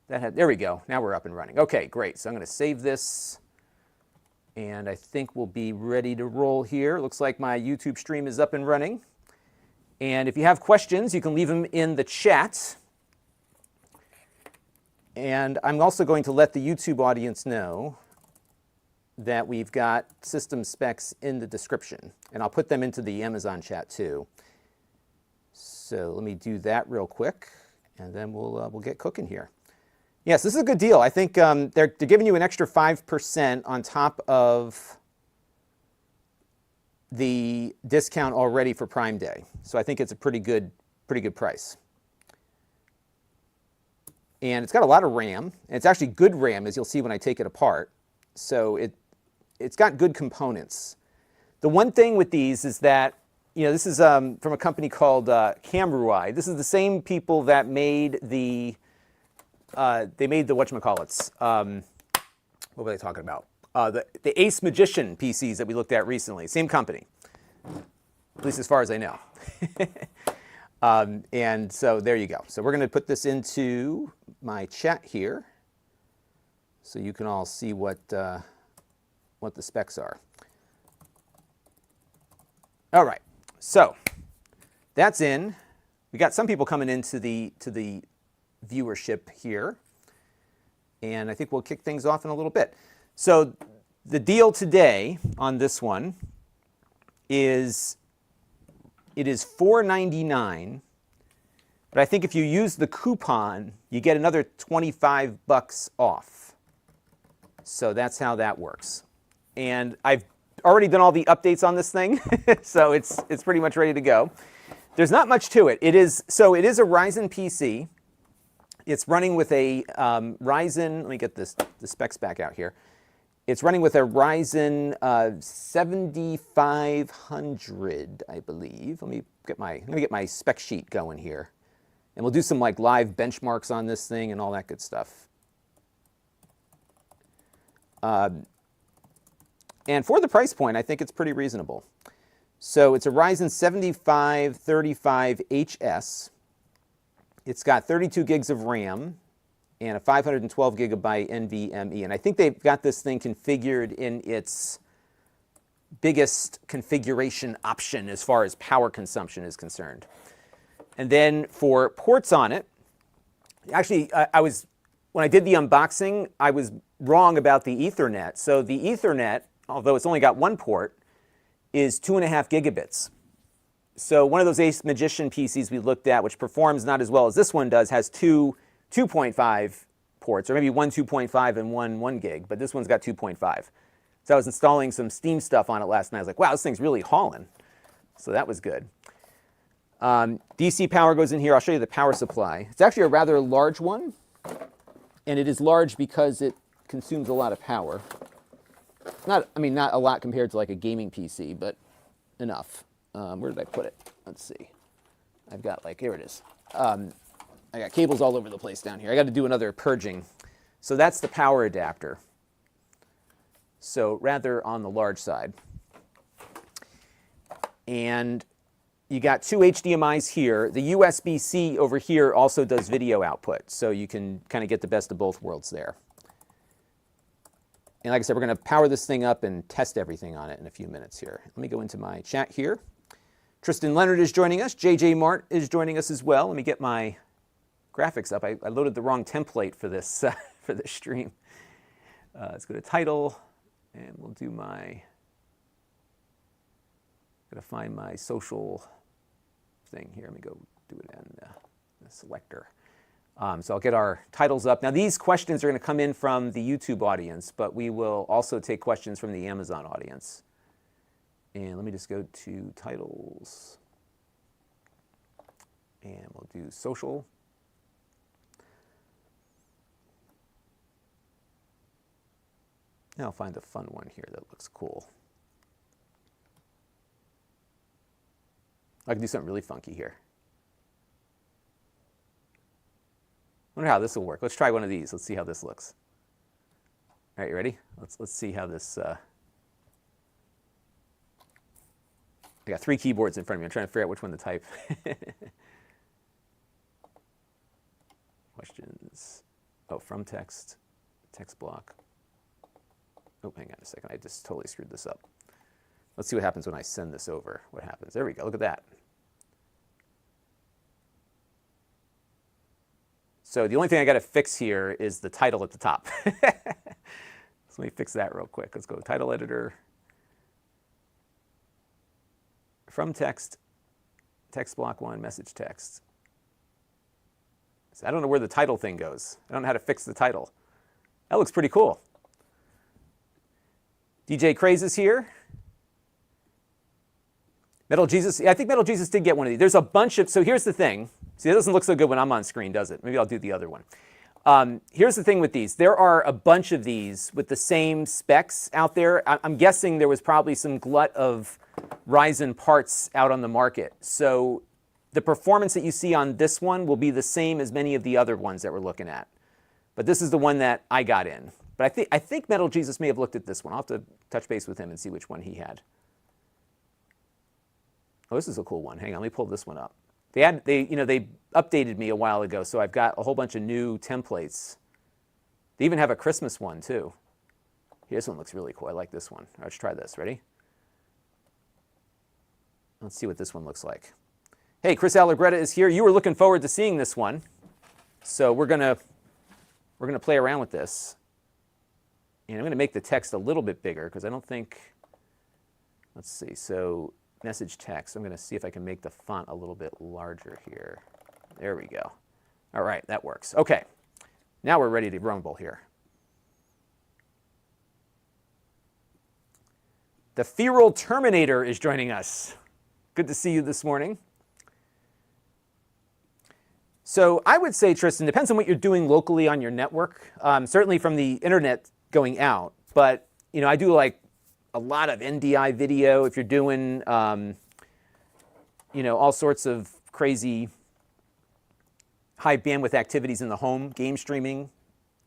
There we go. Now we're up and running. Okay, great. So I'm going to save this, and I think we'll be ready to roll here. Looks like my YouTube stream is up and running. And if you have questions, you can leave them in the chat. And I'm also going to let the YouTube audience know that we've got system specs in the description. And I'll put them into the Amazon chat too. So let me do that real quick, and then we'll get cooking here. Yes, this is a good deal. I think they're giving you an extra 5% on top of the discount already for Prime Day. So I think it's a pretty good price. And it's got a lot of RAM. And it's actually good RAM, as you'll see when I take it apart. So it's got good components. The one thing with these is that, you know, this is from a company called Camruai. This is the same people that made the whatchamacallits. What were they talking about? The Ace Magician PCs that we looked at recently. Same company, at least as far as I know. And so there you go. So we're going to put this into my chat here, so you can all see what the specs are. All right. So that's in. We got some people coming into the viewership here, and I think we'll kick things off in a little bit. So the deal today on this one is it is $4.99, but I think if you use the coupon, you get another 25 bucks off. So that's how that works. And I've already done all the updates on this thing, so it's pretty much ready to go. There's not much to it. It is a Ryzen PC. It's running with a Ryzen, let me get the specs back out here. It's running with a Ryzen 7500, I believe. Let me get my spec sheet going here. And we'll do some like live benchmarks on this thing and all that good stuff. And for the price point, I think it's pretty reasonable. So it's a Ryzen 7535HS. It's got 32 gigs of RAM and a 512 gigabyte NVMe. And I think they've got this thing configured in its biggest configuration option as far as power consumption is concerned. And then for ports on it, actually, when I did the unboxing, I was wrong about the Ethernet. So the Ethernet, although it's only got one port, is 2.5 gigabits. So one of those Ace Magician PCs we looked at, which performs not as well as this one does, has two 2.5 ports, or maybe one 2.5 and one 1 gig, but this one's got 2.5. So I was installing some Steam stuff on it last night. I was like, wow, this thing's really hauling. So that was good. DC power goes in here. I'll show you the power supply. It's actually a rather large one, and it is large because it consumes a lot of power. Not a lot compared to like a gaming PC, but enough. Where did I put it? Let's see. I've got here it is. I got cables all over the place down here. I got to do another purging. So that's the power adapter. So rather on the large side. And you got two HDMIs here. The USB-C over here also does video output. So you can kind of get the best of both worlds there. And like I said, we're going to power this thing up and test everything on it in a few minutes here. Let me go into my chat here. Tristan Leonard is joining us. JJ Mart is joining us as well. Let me get my graphics up. I loaded the wrong template for this for this stream. Let's go to title, and we'll do my. Gotta find my social thing here. Let me go do it in the selector. So I'll get our titles up. Now these questions are going to come in from the YouTube audience, but we will also take questions from the Amazon audience. And let me just go to titles. And we'll do social. Now I'll find a fun one here that looks cool. I can do something really funky here. I wonder how this will work. Let's try one of these. Let's see how this looks. All right, you ready? Let's see how this. I got 3 keyboards in front of me. I'm trying to figure out which one to type. Questions. Oh, from text, text block. Oh, hang on a second. I just totally screwed this up. Let's see what happens when I send this over. What happens? There we go. Look at that. So the only thing I got to fix here is the title at the top. So let me fix that real quick. Let's go title editor. From text, text block 1, message text. So I don't know where the title thing goes. I don't know how to fix the title. That looks pretty cool. DJ Craze is here. Metal Jesus, yeah, I think Metal Jesus did get one of these. There's a bunch of, so here's the thing. See, it doesn't look so good when I'm on screen, does it? Maybe I'll do the other one. Here's the thing with these. There are a bunch of these with the same specs out there. I'm guessing there was probably some glut of Ryzen parts out on the market. So the performance that you see on this one will be the same as many of the other ones that we're looking at. But this is the one that I got in. But I think Metal Jesus may have looked at this one. I'll have to touch base with him and see which one he had. Oh, this is a cool one. Hang on, let me pull this one up. They updated me a while ago, so I've got a whole bunch of new templates. They even have a Christmas one too. Here, this one looks really cool. I like this one. All right, let's try this. Ready? Let's see what this one looks like. Hey, Chris Allegretta is here. You were looking forward to seeing this one, so we're gonna play around with this. And I'm gonna make the text a little bit bigger because I don't think. Let's see. So message text. I'm going to see if I can make the font a little bit larger here. There we go. All right, that works. Okay, now we're ready to rumble here. The Feral Terminator is joining us. Good to see you this morning. So I would say, Tristan, depends on what you're doing locally on your network. Certainly from the internet going out, but I do like a lot of NDI video if you're doing, all sorts of crazy high bandwidth activities in the home, game streaming.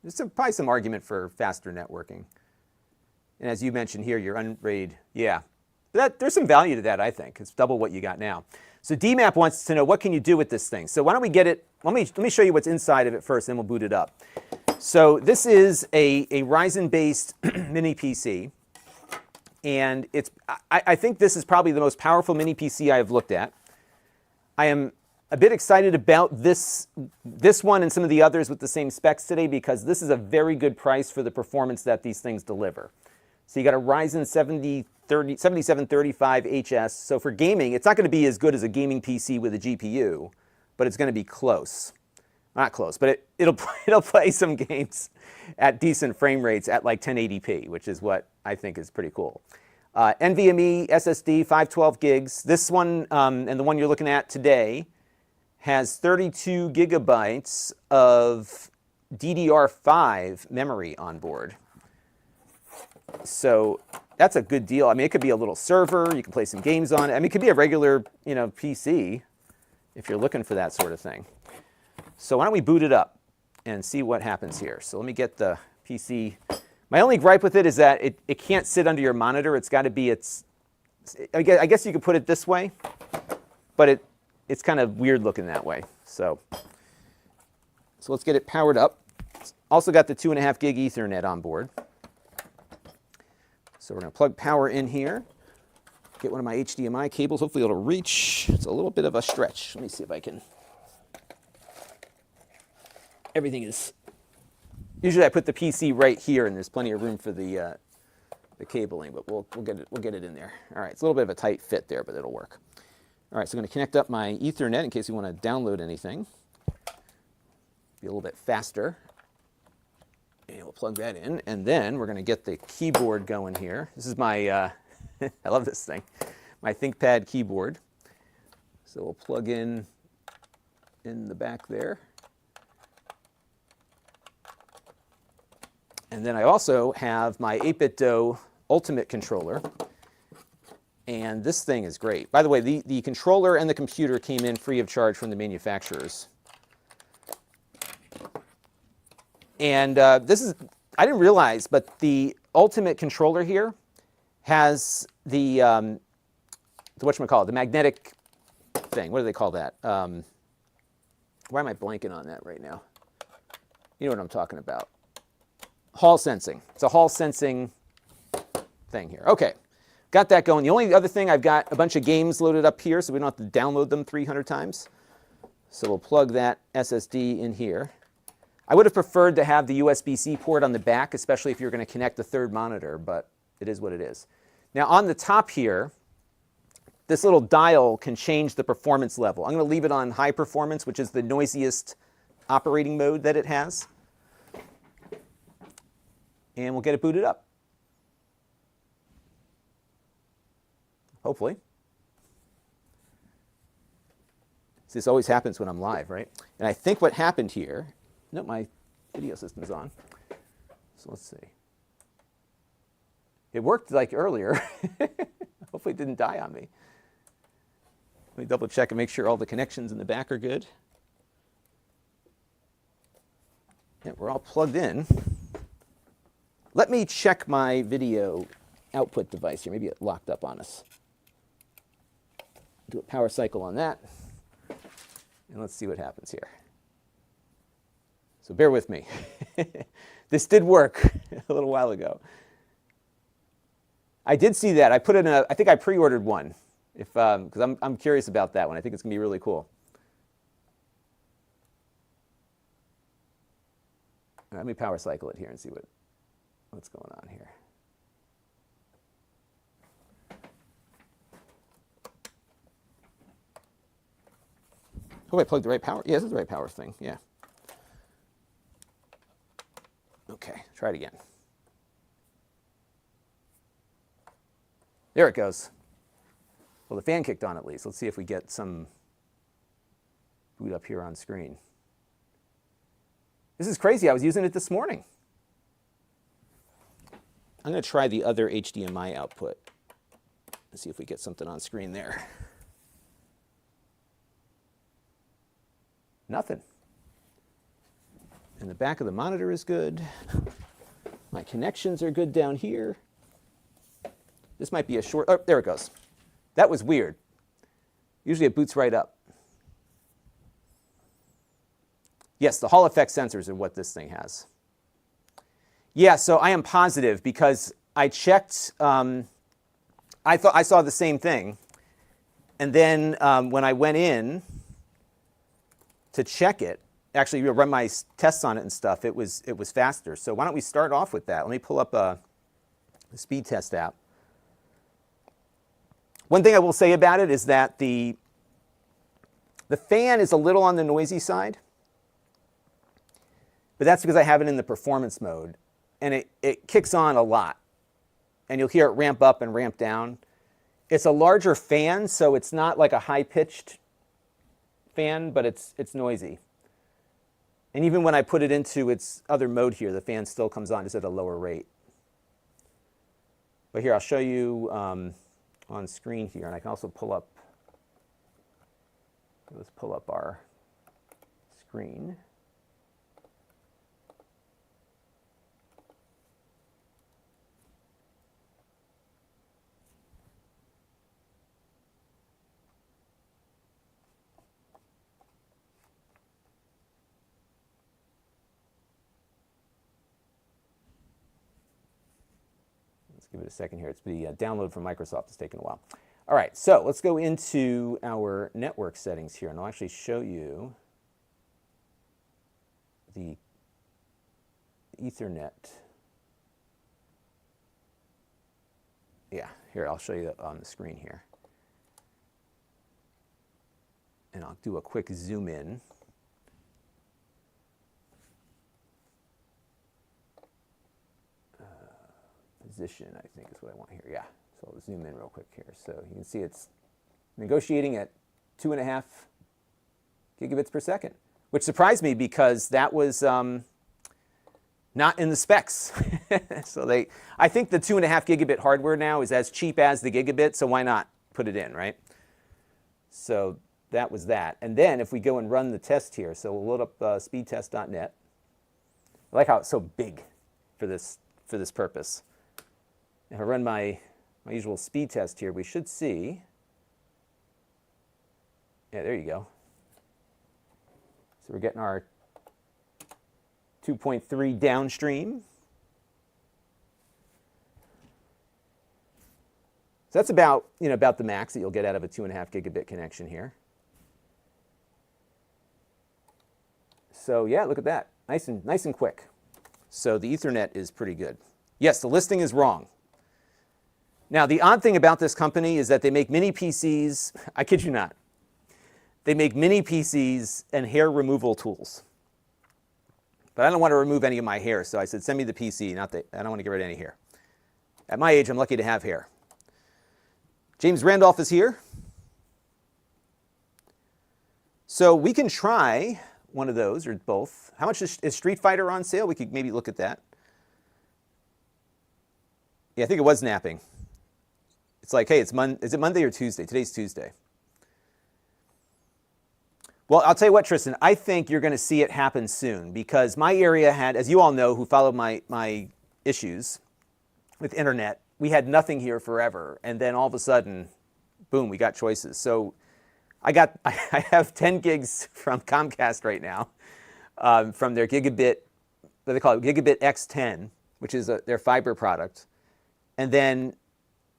There's probably some argument for faster networking. And as you mentioned here, your unraid, yeah. There's some value to that, I think. It's double what you got now. So DMAP wants to know, what can you do with this thing? So why don't we get it, let me show you what's inside of it first, then we'll boot it up. So this is a Ryzen-based mini PC. And I think this is probably the most powerful mini PC I've looked at. I am a bit excited about this one and some of the others with the same specs today because this is a very good price for the performance that these things deliver. So you got a Ryzen 7735HS. So for gaming, it's not going to be as good as a gaming PC with a GPU, but it's going to be close. Not close, but it'll play some games at decent frame rates at like 1080p, which is what I think is pretty cool. NVMe SSD, 512 gigs. This one, and the one you're looking at today, has 32 gigabytes of DDR5 memory on board. So that's a good deal. I mean, it could be a little server. You can play some games on it. I mean, it could be a regular, PC if you're looking for that sort of thing. So why don't we boot it up and see what happens here. So let me get the PC. My only gripe with it is that it can't sit under your monitor. It's got to be I guess you could put it this way, but it's kind of weird looking that way. So let's get it powered up. It's also got the 2.5 gig Ethernet on board. So we're going to plug power in here. Get one of my HDMI cables. Hopefully it'll reach. It's a little bit of a stretch. Let me see if I can. Everything is, usually I put the PC right here and there's plenty of room for the cabling, but we'll get it in there. All right, it's a little bit of a tight fit there, but it'll work. All right, so I'm going to connect up my Ethernet in case you want to download anything. Be a little bit faster. And we'll plug that in, and then we're going to get the keyboard going here. This is my, I love this thing, my ThinkPad keyboard. So we'll plug in the back there. And then I also have my 8BitDo Ultimate controller. And this thing is great. By the way, the controller and the computer came in free of charge from the manufacturers. And this is, I didn't realize, but the Ultimate controller here has the whatchamacallit, the magnetic thing. What do they call that? Why am I blanking on that right now? You know what I'm talking about. Hall sensing. It's a Hall sensing thing here. Okay, got that going. The only other thing, I've got a bunch of games loaded up here, so we don't have to download them 300 times. So we'll plug that SSD in here. I would have preferred to have the USB-C port on the back, especially if you're going to connect the third monitor, but it is what it is. Now on the top here, this little dial can change the performance level. I'm going to leave it on high performance, which is the noisiest operating mode that it has. And we'll get it booted up. Hopefully. This always happens when I'm live, right? And I think what happened here, nope, my video system's on. So let's see. It worked like earlier. Hopefully it didn't die on me. Let me double check and make sure all the connections in the back are good. Yeah, we're all plugged in. Let me check my video output device here. Maybe it locked up on us. Do a power cycle on that. And let's see what happens here. So bear with me. This did work a little while ago. I did see that. I put in I think I pre-ordered one, because I'm curious about that one. I think it's going to be really cool. Let me power cycle it here and see what's going on here. Hope I plugged the right power. Yeah, this is the right power thing. Yeah. Okay, try it again. There it goes. Well, the fan kicked on at least. Let's see if we get some boot up here on screen. This is crazy. I was using it this morning. I'm going to try the other HDMI output and see if we get something on screen there. Nothing. And the back of the monitor is good. My connections are good down here. This might be a short, oh, there it goes. That was weird. Usually it boots right up. Yes, the Hall effect sensors are what this thing has. Yeah, so I am positive because I checked, I thought I saw the same thing. And then when I went in to check it, actually run my tests on it and stuff, it was faster. So why don't we start off with that? Let me pull up a speed test app. One thing I will say about it is that the fan is a little on the noisy side, but that's because I have it in the performance mode, and it kicks on a lot, and you'll hear it ramp up and ramp down. It's a larger fan, so it's not like a high-pitched fan, but it's noisy. And even when I put it into its other mode here, the fan still comes on just at a lower rate. But here, I'll show you on screen here, and I can also pull up, let's pull up our screen. Let's give it a second here. It's the download from Microsoft is taking a while. All right, so let's go into our network settings here, and I'll actually show you the Ethernet. Yeah, here, I'll show you that on the screen here. And I'll do a quick zoom in. Position, I think is what I want here. Yeah, so I'll zoom in real quick here. So you can see it's negotiating at 2.5 gigabits per second, which surprised me because that was not in the specs. So I think the 2.5 gigabit hardware now is as cheap as the gigabit, so why not put it in, right? So that was that. And then if we go and run the test here, so we'll load up speedtest.net. I like how it's so big for this purpose. If I run my usual speed test here, we should see, yeah, there you go. So we're getting our 2.3 downstream. So that's about, about the max that you'll get out of a 2.5 gigabit connection here. So yeah, look at that. Nice and quick. So the Ethernet is pretty good. Yes, the listing is wrong. Now, the odd thing about this company is that they make mini PCs. I kid you not. They make mini PCs and hair removal tools. But I don't want to remove any of my hair, so I said, send me the PC. I don't want to get rid of any hair. At my age, I'm lucky to have hair. James Randolph is here. So we can try one of those or both. How much is Street Fighter on sale? We could maybe look at that. Yeah, I think it was napping. It's like, hey, is it Monday or Tuesday? Today's Tuesday. Well, I'll tell you what, Tristan, I think you're going to see it happen soon because my area had, as you all know who followed my issues with internet, we had nothing here forever. And then all of a sudden, boom, we got choices. So I have 10 gigs from Comcast right now from their gigabit, what they call it, Gigabit X10, which is their fiber product. And then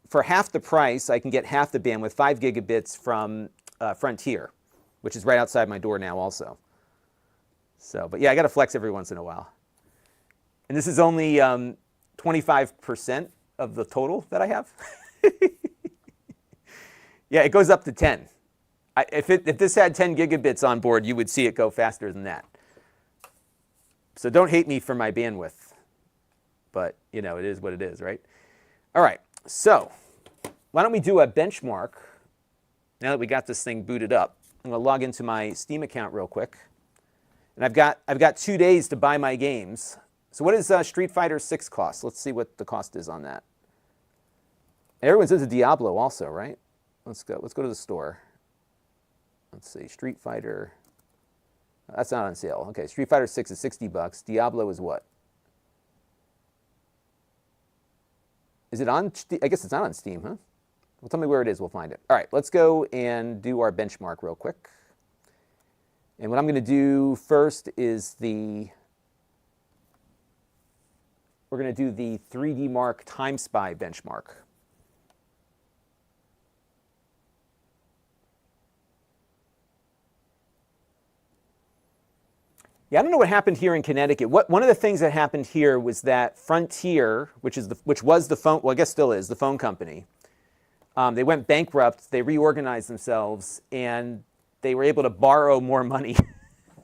for half the price, I can get half the bandwidth, 5 gigabits from Frontier, which is right outside my door now also. So, but yeah, I got to flex every once in a while. And this is only 25% of the total that I have. Yeah, it goes up to 10. If this had 10 gigabits on board, you would see it go faster than that. So don't hate me for my bandwidth. But, it is what it is, right? All right, so why don't we do a benchmark now that we got this thing booted up. I'm going to log into my Steam account real quick. And I've got 2 days to buy my games. So what does Street Fighter 6 cost? Let's see what the cost is on that. Everyone's into Diablo also, right? Let's go to the store. Let's see, Street Fighter. That's not on sale. Okay, Street Fighter 6 is $60. Diablo is what? Is it on? I guess it's not on Steam, huh? Well, tell me where it is. We'll find it. All right, let's go and do our benchmark real quick. And what I'm going to do first is we're going to do the 3D Mark Time Spy benchmark. Yeah, I don't know what happened here in Connecticut. One of the things that happened here was that Frontier, which was the phone, well, I guess still is, the phone company, they went bankrupt, they reorganized themselves, and they were able to borrow more money.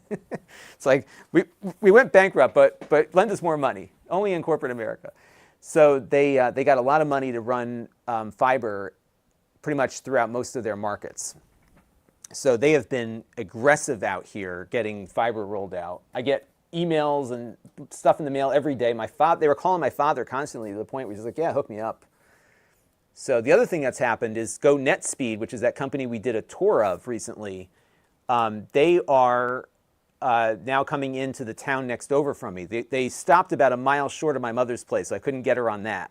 It's like, we went bankrupt, but lend us more money, only in corporate America. So they got a lot of money to run fiber pretty much throughout most of their markets. So they have been aggressive out here getting fiber rolled out. I get emails and stuff in the mail every day. They were calling my father constantly to the point where he's like, yeah, hook me up. So the other thing that's happened is Go NetSpeed, which is that company we did a tour of recently. They are now coming into the town next over from me. They stopped about a mile short of my mother's place, so I couldn't get her on that.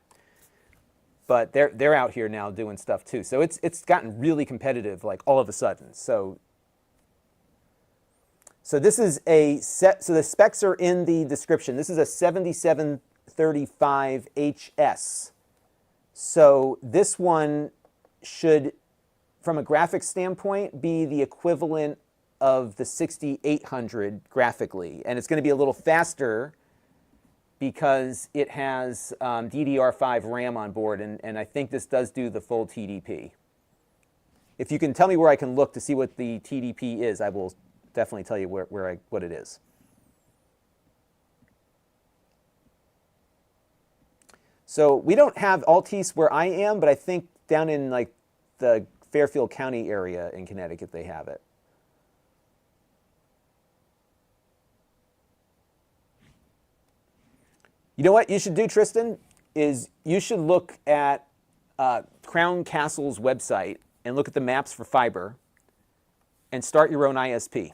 But they're out here now doing stuff too. So it's gotten really competitive, like all of a sudden. So this is so the specs are in the description. This is a 7735HS. So this one should, from a graphics standpoint, be the equivalent of the 6800 graphically. And it's going to be a little faster because it has DDR5 RAM on board, and I think this does do the full TDP. If you can tell me where I can look to see what the TDP is, I will definitely tell you what it is. So we don't have Altice where I am, but I think down in like the Fairfield County area in Connecticut they have it. You know what you should do, Tristan, is you should look at Crown Castle's website and look at the maps for fiber and start your own ISP.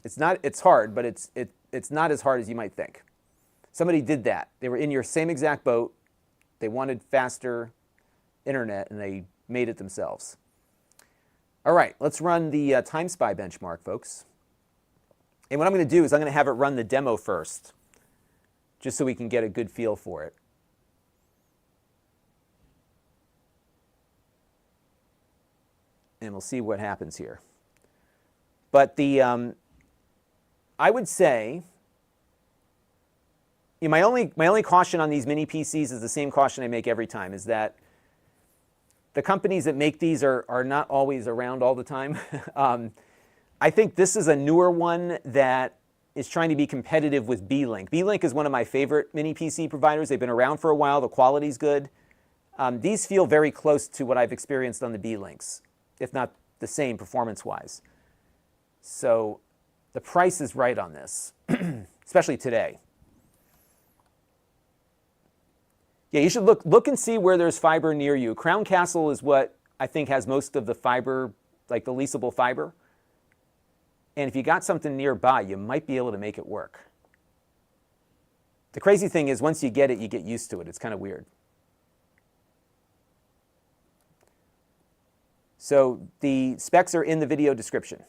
It's hard, but it's not as hard as you might think. Somebody did that. They were in your same exact boat. They wanted faster internet, and they made it themselves. All right, let's run the Time Spy benchmark, folks. And what I'm going to do is I'm going to have it run the demo first. just so we can get a good feel for it. And we'll see what happens here. But I would say, my only caution on these mini PCs is the same caution I make every time, is that the companies that make these are not always around all the time. I think this is a newer one that is trying to be competitive with B-Link. B-Link is one of my favorite mini PC providers. They've been around for a while. The quality's good. These feel very close to what I've experienced on the B-Links, if not the same performance-wise. So the price is right on this, especially today. Yeah, you should look and see where there's fiber near you. Crown Castle is what I think has most of the fiber, like the leasable fiber. And if you got something nearby, you might be able to make it work. The crazy thing is, once you get it, you get used to it. It's kind of weird. So the specs are in the video description.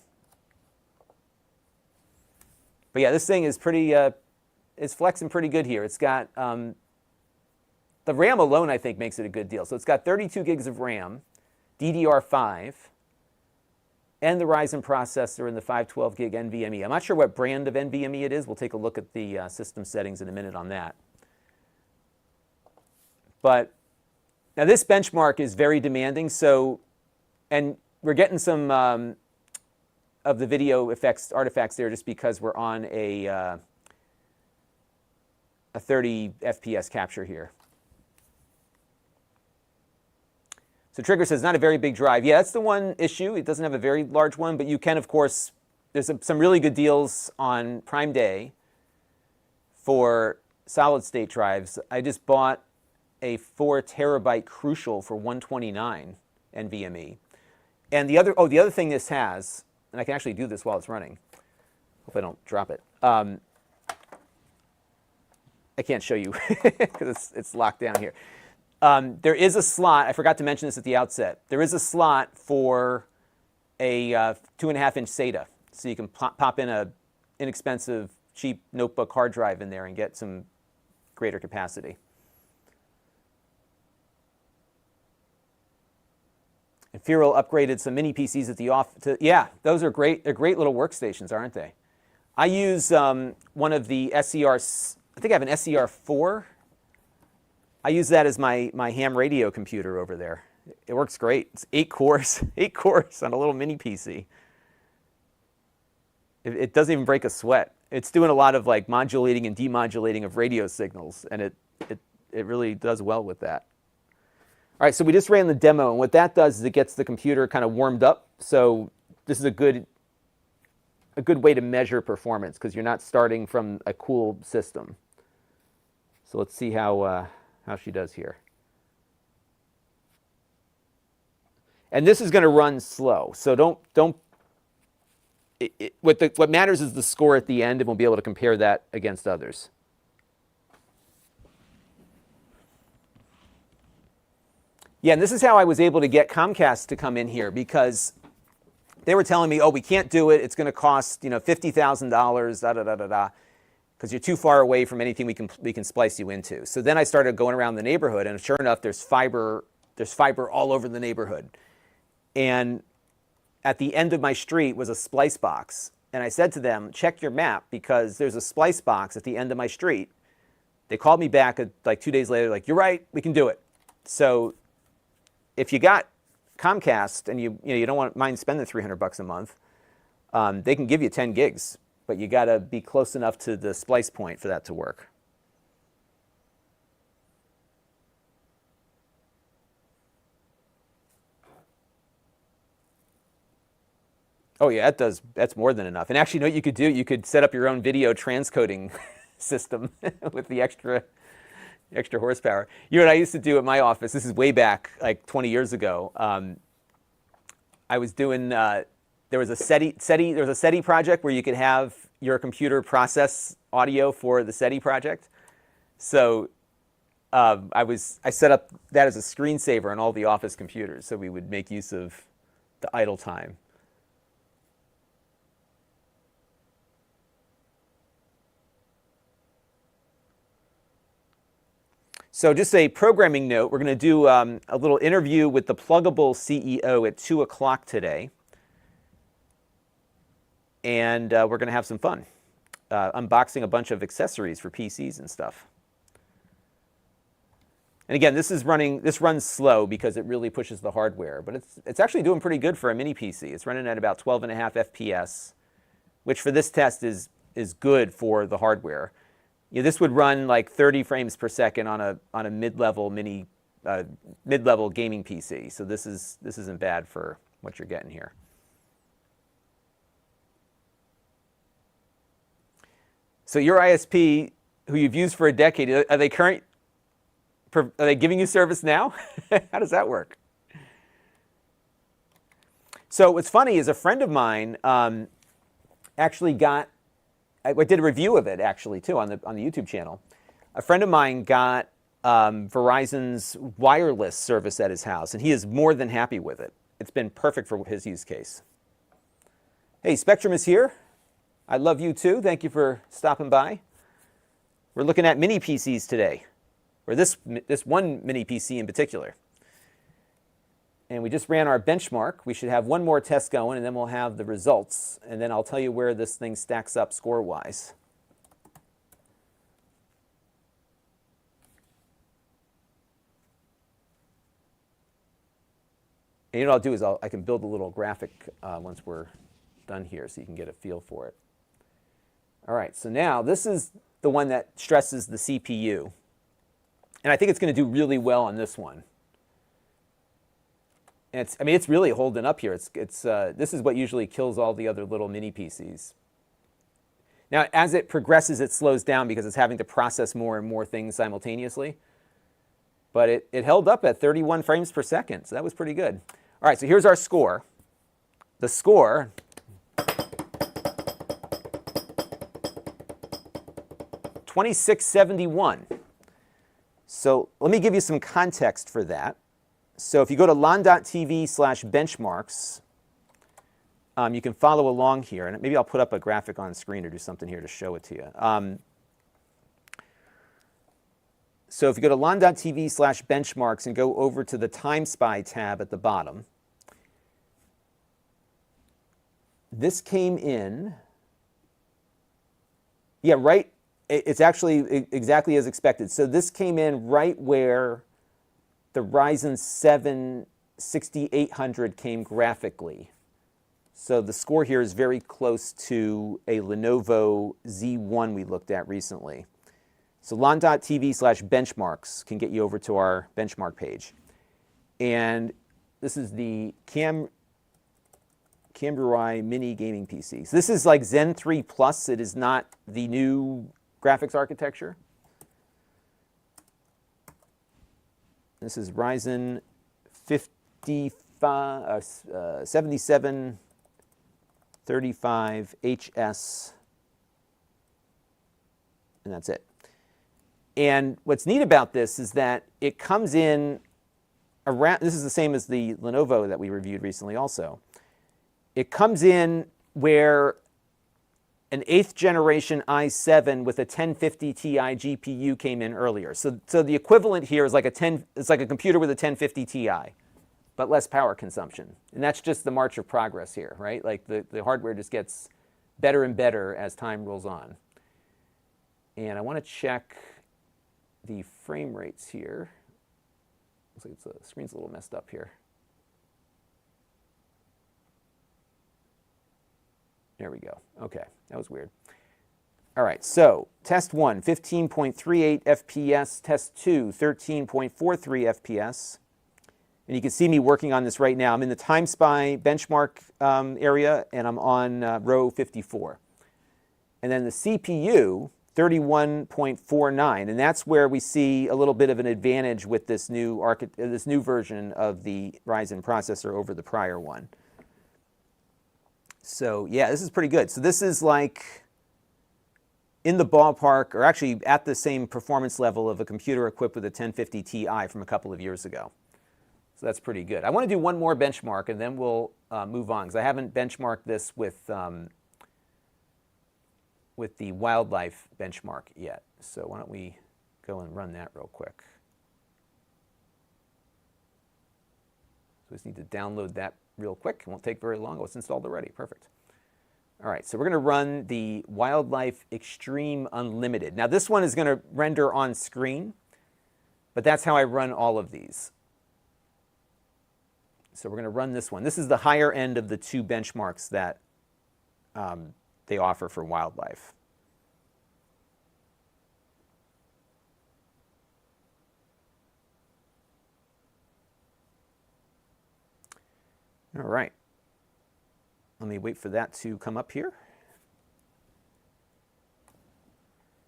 But yeah, this thing is pretty, it's flexing pretty good here. It's got, the RAM alone, I think, makes it a good deal. So it's got 32 gigs of RAM, DDR5, and the Ryzen processor and the 512 gig NVMe. I'm not sure what brand of NVMe it is. We'll take a look at the system settings in a minute on that. But now this benchmark is very demanding. So, and we're getting some of the video artifacts there just because we're on a 30 FPS capture here. So Trigger says, not a very big drive. Yeah, that's the one issue. It doesn't have a very large one, but you can, of course, there's some really good deals on Prime Day for solid-state drives. I just bought a 4 terabyte Crucial for $129 NVMe. And the other thing this has, and I can actually do this while it's running. Hope I don't drop it. I can't show you because it's locked down here. There is a slot, I forgot to mention this at the outset, there is a slot for a 2.5-inch SATA. So you can pop in a inexpensive, cheap notebook hard drive in there and get some greater capacity. And Firo upgraded some mini PCs at the office. Yeah, those are great. They're great little workstations, aren't they? I use one of the SERs, I think I have an SER4. I use that as my ham radio computer over there. It works great. It's 8 cores on a little mini PC. It doesn't even break a sweat. It's doing a lot of like modulating and demodulating of radio signals, and it really does well with that. All right, so we just ran the demo, and what that does is it gets the computer kind of warmed up. So this is a good way to measure performance because you're not starting from a cool system. So let's see how she does here. And this is going to run slow, so don't. What matters is the score at the end, and we'll be able to compare that against others. Yeah, and this is how I was able to get Comcast to come in here, because they were telling me, oh, we can't do it. It's going to cost, $50,000, da-da-da-da-da, because you're too far away from anything we can splice you into. So then I started going around the neighborhood, and sure enough, there's fiber all over the neighborhood. And at the end of my street was a splice box. And I said to them, check your map, because there's a splice box at the end of my street. They called me back like 2 days later, like, you're right, we can do it. So if you got Comcast and you don't mind spending $300 a month, they can give you 10 gigs, but you got to be close enough to the splice point for that to work. Oh yeah, that's more than enough. And actually, you know what you could do? You could set up your own video transcoding system with the extra horsepower. You know what I used to do at my office? This is way back, like 20 years ago. I was doing, there was a SETI project where you could have your computer process audio for the SETI project. So I set up that as a screensaver on all the office computers, so we would make use of the idle time. So just a programming note, we're going to do a little interview with the Pluggable CEO at 2 o'clock today. And we're going to have some fun, unboxing a bunch of accessories for PCs and stuff. And again, this runs slow because it really pushes the hardware, but it's actually doing pretty good for a mini PC. It's running at about 12.5 FPS, which for this test is good for the hardware. You know, this would run like 30 frames per second on a mid-level mid-level gaming PC. So this isn't bad for what you're getting here. So your ISP, who you've used for a decade, are they giving you service now? How does that work? So what's funny is a friend of mine actually I did a review of it actually too on the YouTube channel. A friend of mine got Verizon's wireless service at his house, and he is more than happy with it. It's been perfect for his use case. Hey, Spectrum is here. I love you too. Thank you for stopping by. We're looking at mini PCs today, or this one mini PC in particular. And we just ran our benchmark. We should have one more test going, and then we'll have the results. And then I'll tell you where this thing stacks up score-wise. And you know what I'll do is I can build a little graphic once we're done here so you can get a feel for it. All right, so now this is the one that stresses the CPU. And I think it's going to do really well on this one. And it's really holding up here. This is what usually kills all the other little mini PCs. Now, as it progresses, it slows down because it's having to process more and more things simultaneously. But it held up at 31 frames per second, so that was pretty good. All right, so here's our score. The score, $2671. So let me give you some context for that. So if you go to Lon.TV/benchmarks, you can follow along here. And maybe I'll put up a graphic on screen or do something here to show it to you. So if you go to Lon.TV/benchmarks and go over to the Time Spy tab at the bottom, this came in, yeah, right. It's actually exactly as expected. So this came in right where the Ryzen 7 6800 came graphically. So the score here is very close to a Lenovo Z1 we looked at recently. So Lon.TV/benchmarks can get you over to our benchmark page. And this is the Cambriai Mini Gaming PC. So this is like Zen 3 Plus. It is not the new graphics architecture. This is Ryzen 7735HS, and that's it. And what's neat about this is that it comes in around, this is the same as the Lenovo that we reviewed recently also. It comes in where an 8th generation i7 with a 1050 Ti GPU came in earlier. So the equivalent here is like it's like a computer with a 1050 Ti, but less power consumption. And that's just the march of progress here, right? Like the hardware just gets better and better as time rolls on. And I want to check the frame rates here. Looks like the screen's a little messed up here. There we go. Okay, that was weird. All right, so test 1, 15.38 FPS. Test 2, 13.43 FPS. And you can see me working on this right now. I'm in the Time Spy benchmark area, and I'm on row 54. And then the CPU, 31.49, and that's where we see a little bit of an advantage with this new version of the Ryzen processor over the prior one. So yeah, this is pretty good. So this is like in the ballpark, or actually at the same performance level of a computer equipped with a 1050 Ti from a couple of years ago. So that's pretty good. I want to do one more benchmark and then we'll move on, because I haven't benchmarked this with the wildlife benchmark yet. So why don't we go and run that real quick. So we just need to download that real quick. It won't take very long. Oh, it's installed already. Perfect. All right, so we're going to run the Wildlife Extreme Unlimited. Now this one is going to render on screen, but that's how I run all of these. So we're going to run this one. This is the higher end of the two benchmarks that they offer for wildlife. All right. Let me wait for that to come up here.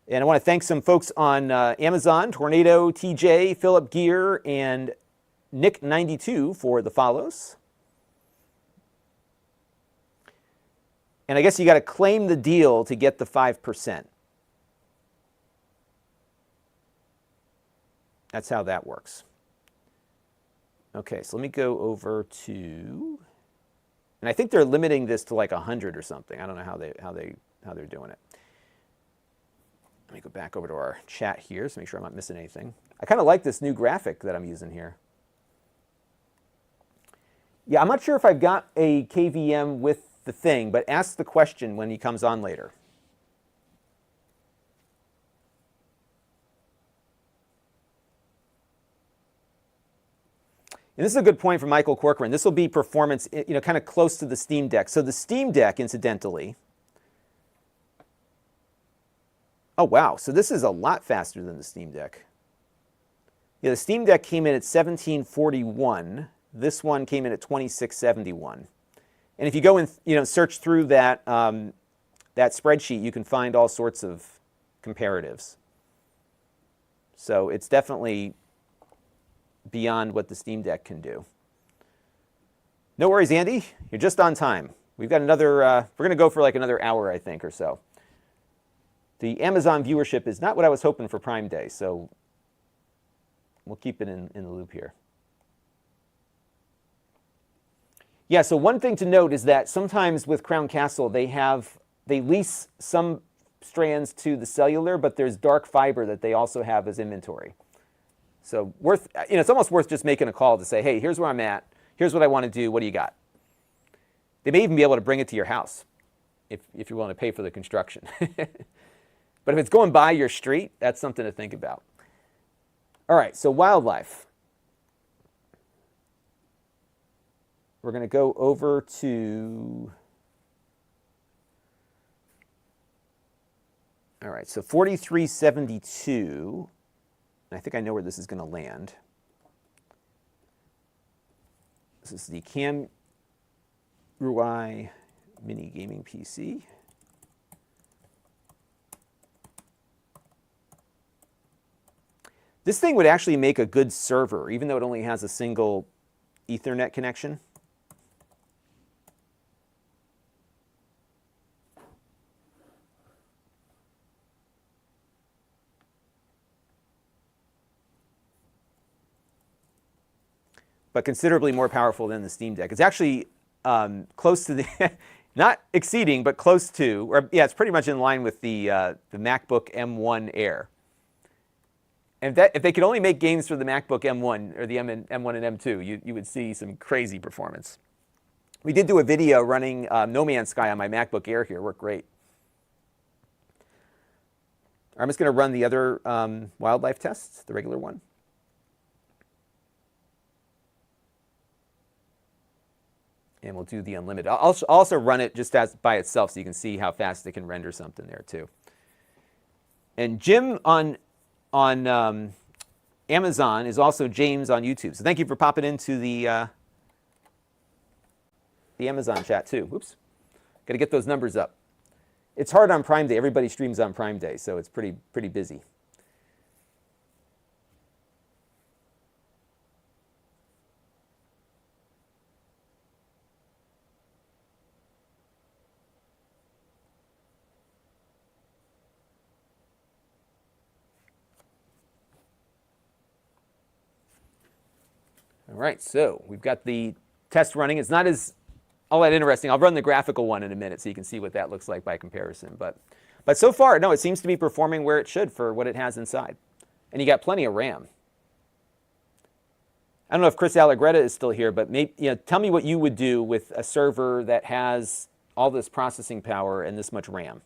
And I want to thank some folks on Amazon, Tornado, TJ, Philip Gear, and Nick92 for the follows. And I guess you got to claim the deal to get the 5%. That's how that works. Okay, so let me go over to, and I think they're limiting this to like 100 or something. I don't know how they're doing it. Let me go back over to our chat here to make sure I'm not missing anything. I kind of like this new graphic that I'm using here. Yeah, I'm not sure if I've got a KVM with the thing, but ask the question when he comes on later. And this is a good point from Michael Corcoran. This will be performance, kind of close to the Steam Deck. So the Steam Deck, incidentally, oh wow, so this is a lot faster than the Steam Deck. Yeah, the Steam Deck came in at 1741. This one came in at 2671. And if you go and search through that that spreadsheet, you can find all sorts of comparatives. So it's definitely beyond what the Steam Deck can do. No worries, Andy. You're just on time. We've got another, we're going to go for like another hour, I think, or so. The Amazon viewership is not what I was hoping for Prime Day, so we'll keep it in the loop here. Yeah, so one thing to note is that sometimes with Crown Castle, they lease some strands to the cellular, but there's dark fiber that they also have as inventory. So it's almost worth just making a call to say, hey, here's where I'm at. Here's what I want to do. What do you got? They may even be able to bring it to your house if you're willing to pay for the construction. But if it's going by your street, that's something to think about. All right, so wildlife. We're going to go over to, all right, so 4372. I think I know where this is going to land. This is the Cam Rui Mini Gaming PC. This thing would actually make a good server, even though it only has a single Ethernet connection. But considerably more powerful than the Steam Deck. It's actually close to the, not exceeding, but close to, or yeah, it's pretty much in line with the MacBook M1 Air. And if they could only make games for the MacBook M1 or the M1 and M2, you would see some crazy performance. We did do a video running No Man's Sky on my MacBook Air here. It worked great. I'm just going to run the other wildlife tests, the regular one. And we'll do the unlimited. I'll also run it just as by itself so you can see how fast it can render something there too. And Jim on Amazon is also James on YouTube. So thank you for popping into the Amazon chat too. Whoops. Got to get those numbers up. It's hard on Prime Day. Everybody streams on Prime Day, so it's pretty busy. All right, so we've got the test running. It's not all that interesting. I'll run the graphical one in a minute so you can see what that looks like by comparison. But so far, no, it seems to be performing where it should for what it has inside. And you got plenty of RAM. I don't know if Chris Allegretta is still here, but maybe, tell me what you would do with a server that has all this processing power and this much RAM.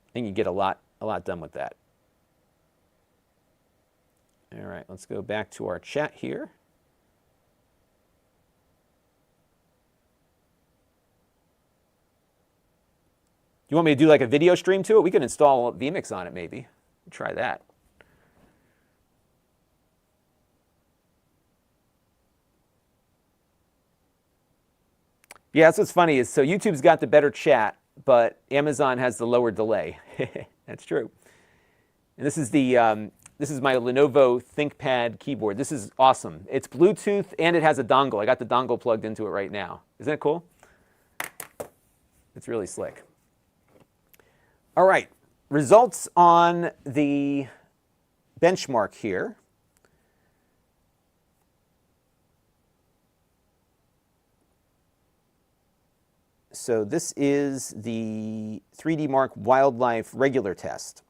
I think you get a lot done with that. All right, let's go back to our chat here. You want me to do like a video stream to it? We can install vMix on it maybe. Try that. Yeah, that's what's funny is, so YouTube's got the better chat, but Amazon has the lower delay. That's true. And this is my Lenovo ThinkPad keyboard. This is awesome. It's Bluetooth and it has a dongle. I got the dongle plugged into it right now. Isn't it cool? It's really slick. All right, results on the benchmark here. So this is the 3D Mark Wildlife regular test.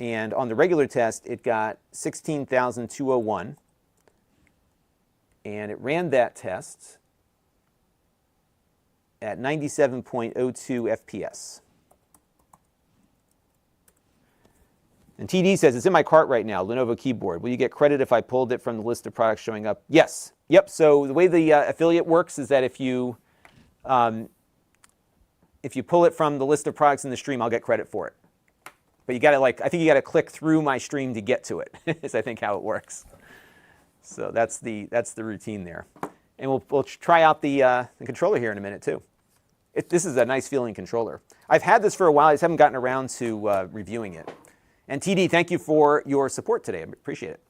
And on the regular test, it got 16,201. And it ran that test at 97.02 FPS. And TD says, it's in my cart right now, Lenovo keyboard. Will you get credit if I pulled it from the list of products showing up? Yes. Yep. So the way the affiliate works is that if you pull it from the list of products in the stream, I'll get credit for it. But you got to I think you got to click through my stream to get to it. Is I think how it works. So that's the routine there. And we'll try out the controller here in a minute too. This is a nice feeling controller. I've had this for a while. I just haven't gotten around to reviewing it. And TD, thank you for your support today. I appreciate it.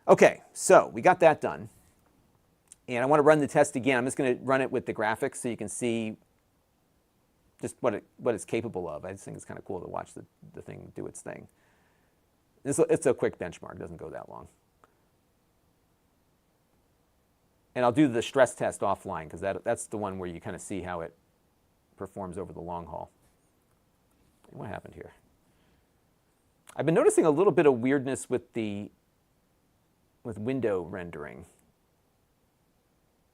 Okay, so we got that done. And I want to run the test again. I'm just going to run it with the graphics so you can see just what it's capable of. I just think it's kind of cool to watch the thing do its thing. It's a quick benchmark. It doesn't go that long. And I'll do the stress test offline because that's the one where you kind of see how it performs over the long haul. What happened here? I've been noticing a little bit of weirdness with window rendering.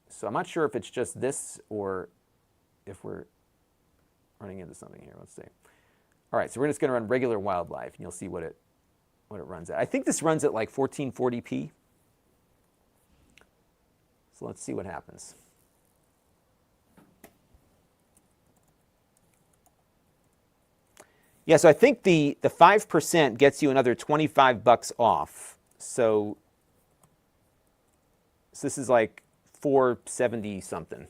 So I'm not sure if it's just this or if we're running into something here. Let's see. All right, so we're just going to run regular wildlife, and you'll see what it runs at. I think this runs at like 1440p. So let's see what happens. Yeah, so I think the 5% gets you another $25 off. So this is like 470 something.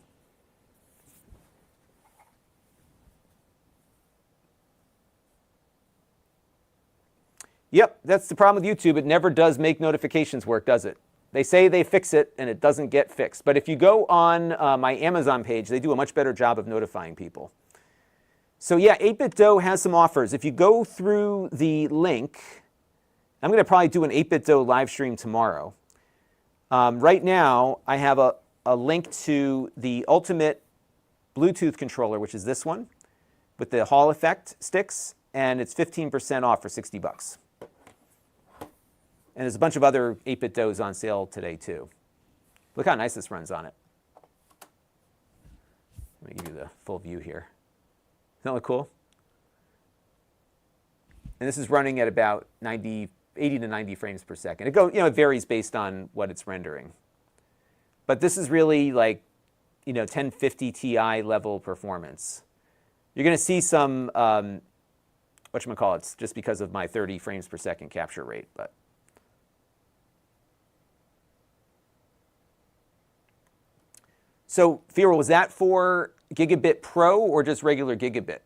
Yep, that's the problem with YouTube. It never does make notifications work, does it? They say they fix it, and it doesn't get fixed. But if you go on my Amazon page, they do a much better job of notifying people. So yeah, 8BitDo has some offers. If you go through the link, I'm going to probably do an 8BitDo live stream tomorrow. Right now, I have a link to the ultimate Bluetooth controller, which is this one, with the Hall effect sticks, and it's 15% off for $60. And there's a bunch of other 8BitDos on sale today, too. Look how nice this runs on it. Let me give you the full view here. Doesn't that look cool? And this is running at about 80 to 90 frames per second. It varies based on what it's rendering. But this is really like, 1050 Ti level performance. You're going to see some, whatchamacallits, just because of my 30 frames per second capture rate. But so, Fira, was that for Gigabit Pro or just regular Gigabit?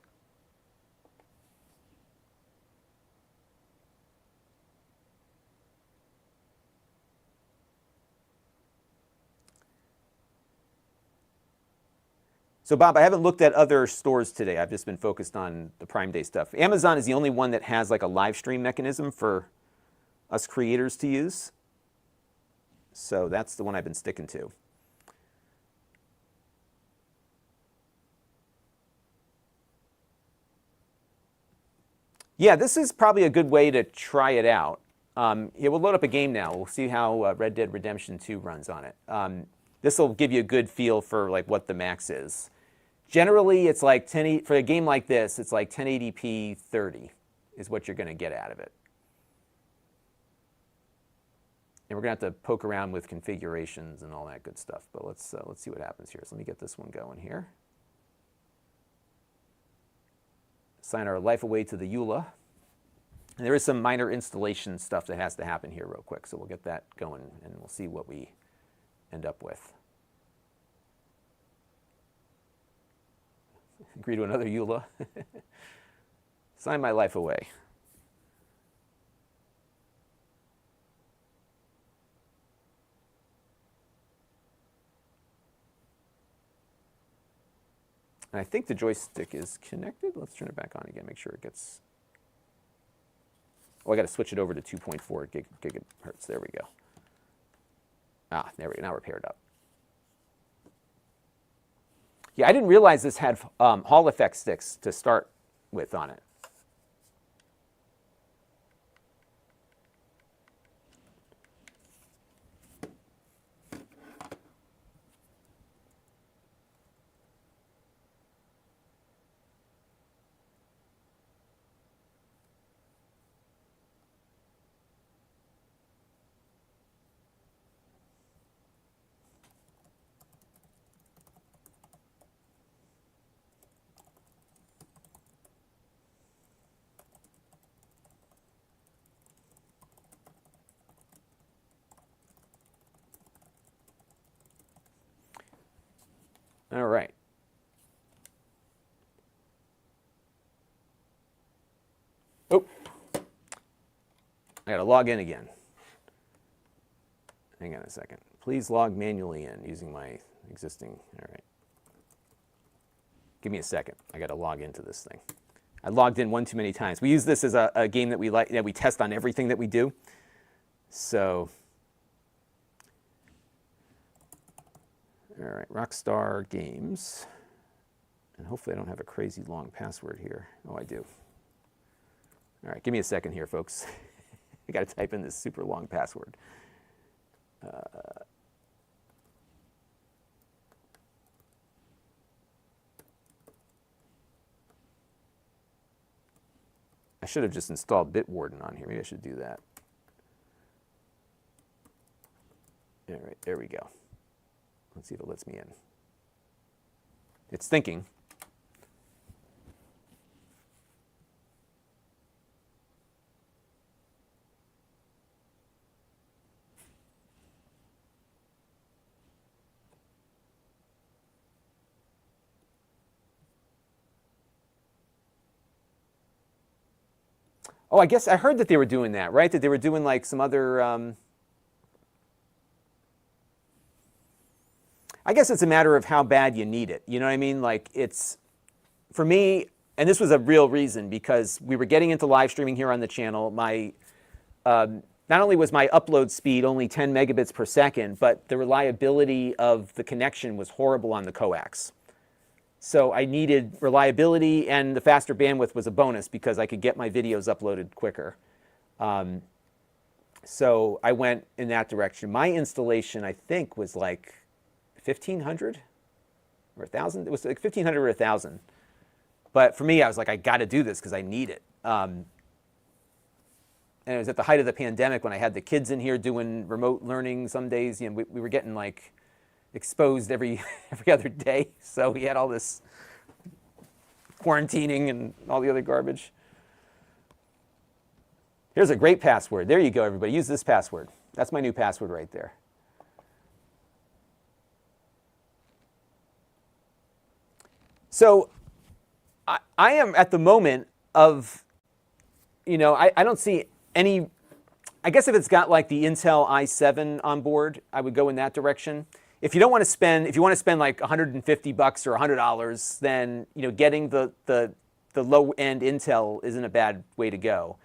So, Bob, I haven't looked at other stores today. I've just been focused on the Prime Day stuff. Amazon is the only one that has like a live stream mechanism for us creators to use. So that's the one I've been sticking to. Yeah, this is probably a good way to try it out. We'll load up a game now. We'll see how Red Dead Redemption 2 runs on it. This will give you a good feel for like what the max is. Generally, it's like for a game like this, it's like 1080p 30 is what you're going to get out of it. And we're going to have to poke around with configurations and all that good stuff. But let's see what happens here. So let me get this one going here. Sign our life away to the EULA. And there is some minor installation stuff that has to happen here real quick. So we'll get that going and we'll see what we end up with. Agree to another EULA. Sign my life away. And I think the joystick is connected. Let's turn it back on again, make sure it gets... Oh, I got to switch it over to 2.4 gigahertz. There we go. Ah, there we go. Now we're paired up. Yeah, I didn't realize this had Hall effect sticks to start with on it. All right. Oh, I got to log in again. Hang on a second. Please log manually in using my existing. All right. Give me a second. I got to log into this thing. I logged in one too many times. We use this as a game that we test on everything that we do. So. All right, Rockstar Games. And hopefully I don't have a crazy long password here. Oh, I do. All right, give me a second here, folks. I got to type in this super long password. I should have just installed Bitwarden on here. Maybe I should do that. All right, there we go. Let's see if it lets me in. It's thinking. Oh, I guess I heard that they were doing that, right? That they were doing like some other... I guess it's a matter of how bad you need it. You know what I mean? Like it's, for me, and this was a real reason because we were getting into live streaming here on the channel. My, not only was my upload speed only 10 megabits per second, but the reliability of the connection was horrible on the coax. So I needed reliability, and the faster bandwidth was a bonus because I could get my videos uploaded quicker. So I went in that direction. My installation, I think, was like 1,500 or 1,000. It was like 1,500 or 1,000. But for me, I was like, I got to do this because I need it. And it was at the height of the pandemic when I had the kids in here doing remote learning. Some days, you know, we were getting like exposed every other day. So we had all this quarantining and all the other garbage. Here's a great password. There you go, everybody. Use this password. That's my new password right there. So I am at the moment of, you know, I don't see any, I guess if it's got like the Intel i7 on board, I would go in that direction. If you don't want to spend, if you want to spend like $150 or $100, then, you know, getting the low-end Intel isn't a bad way to go.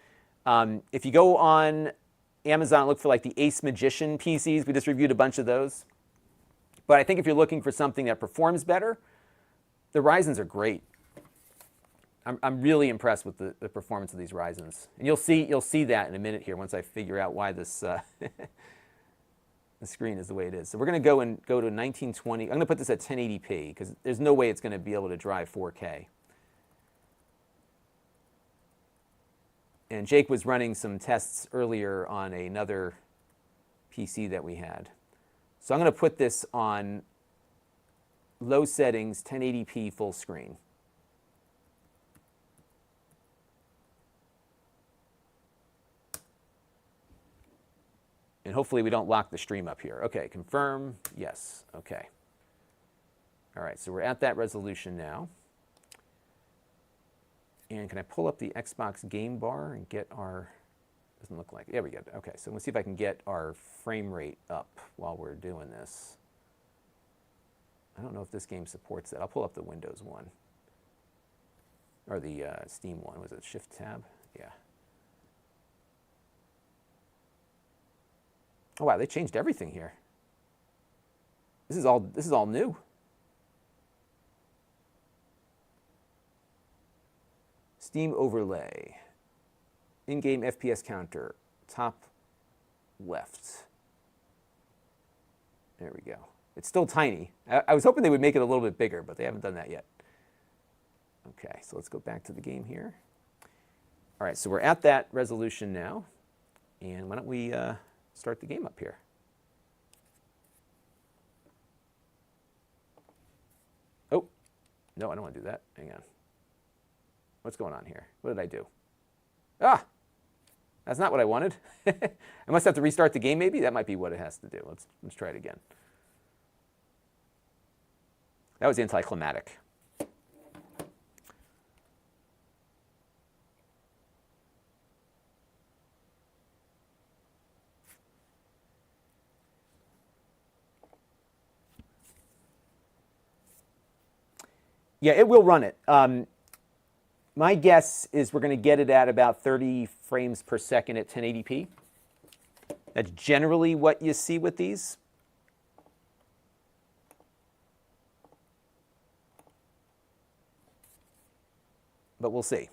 If you go on Amazon, look for like the Ace Magician PCs. We just reviewed a bunch of those. But I think if you're looking for something that performs better, the Ryzens are great. I'm really impressed with the performance of these Ryzens. And you'll see that in a minute here once I figure out why this the screen is the way it is. So we're going to go to 1920. I'm going to put this at 1080p because there's no way it's going to be able to drive 4K. And Jake was running some tests earlier on another PC that we had. So I'm going to put this on low settings, 1080p full screen. And hopefully we don't lock the stream up here. Okay, confirm, yes, okay. All right, so we're at that resolution now. And can I pull up the Xbox game bar and get our, doesn't look like, yeah, we get it. Okay, so let's see if I can get our frame rate up while we're doing this. I don't know if this game supports that. I'll pull up the Windows one. Or the Steam one, was it Shift Tab? Yeah. Oh wow, they changed everything here. This is all new. Steam overlay. In-game FPS counter. Top left. There we go. It's still tiny. I was hoping they would make it a little bit bigger, but they haven't done that yet. Okay, so let's go back to the game here. All right, so we're at that resolution now. And why don't we start the game up here. Oh, no, I don't want to do that. Hang on. What's going on here? What did I do? Ah, that's not what I wanted. I must have to restart the game maybe? That might be what it has to do. Let's try it again. That was anticlimactic. Yeah, it will run it. My guess is we're going to get it at about 30 frames per second at 1080p. That's generally what you see with these. But we'll see.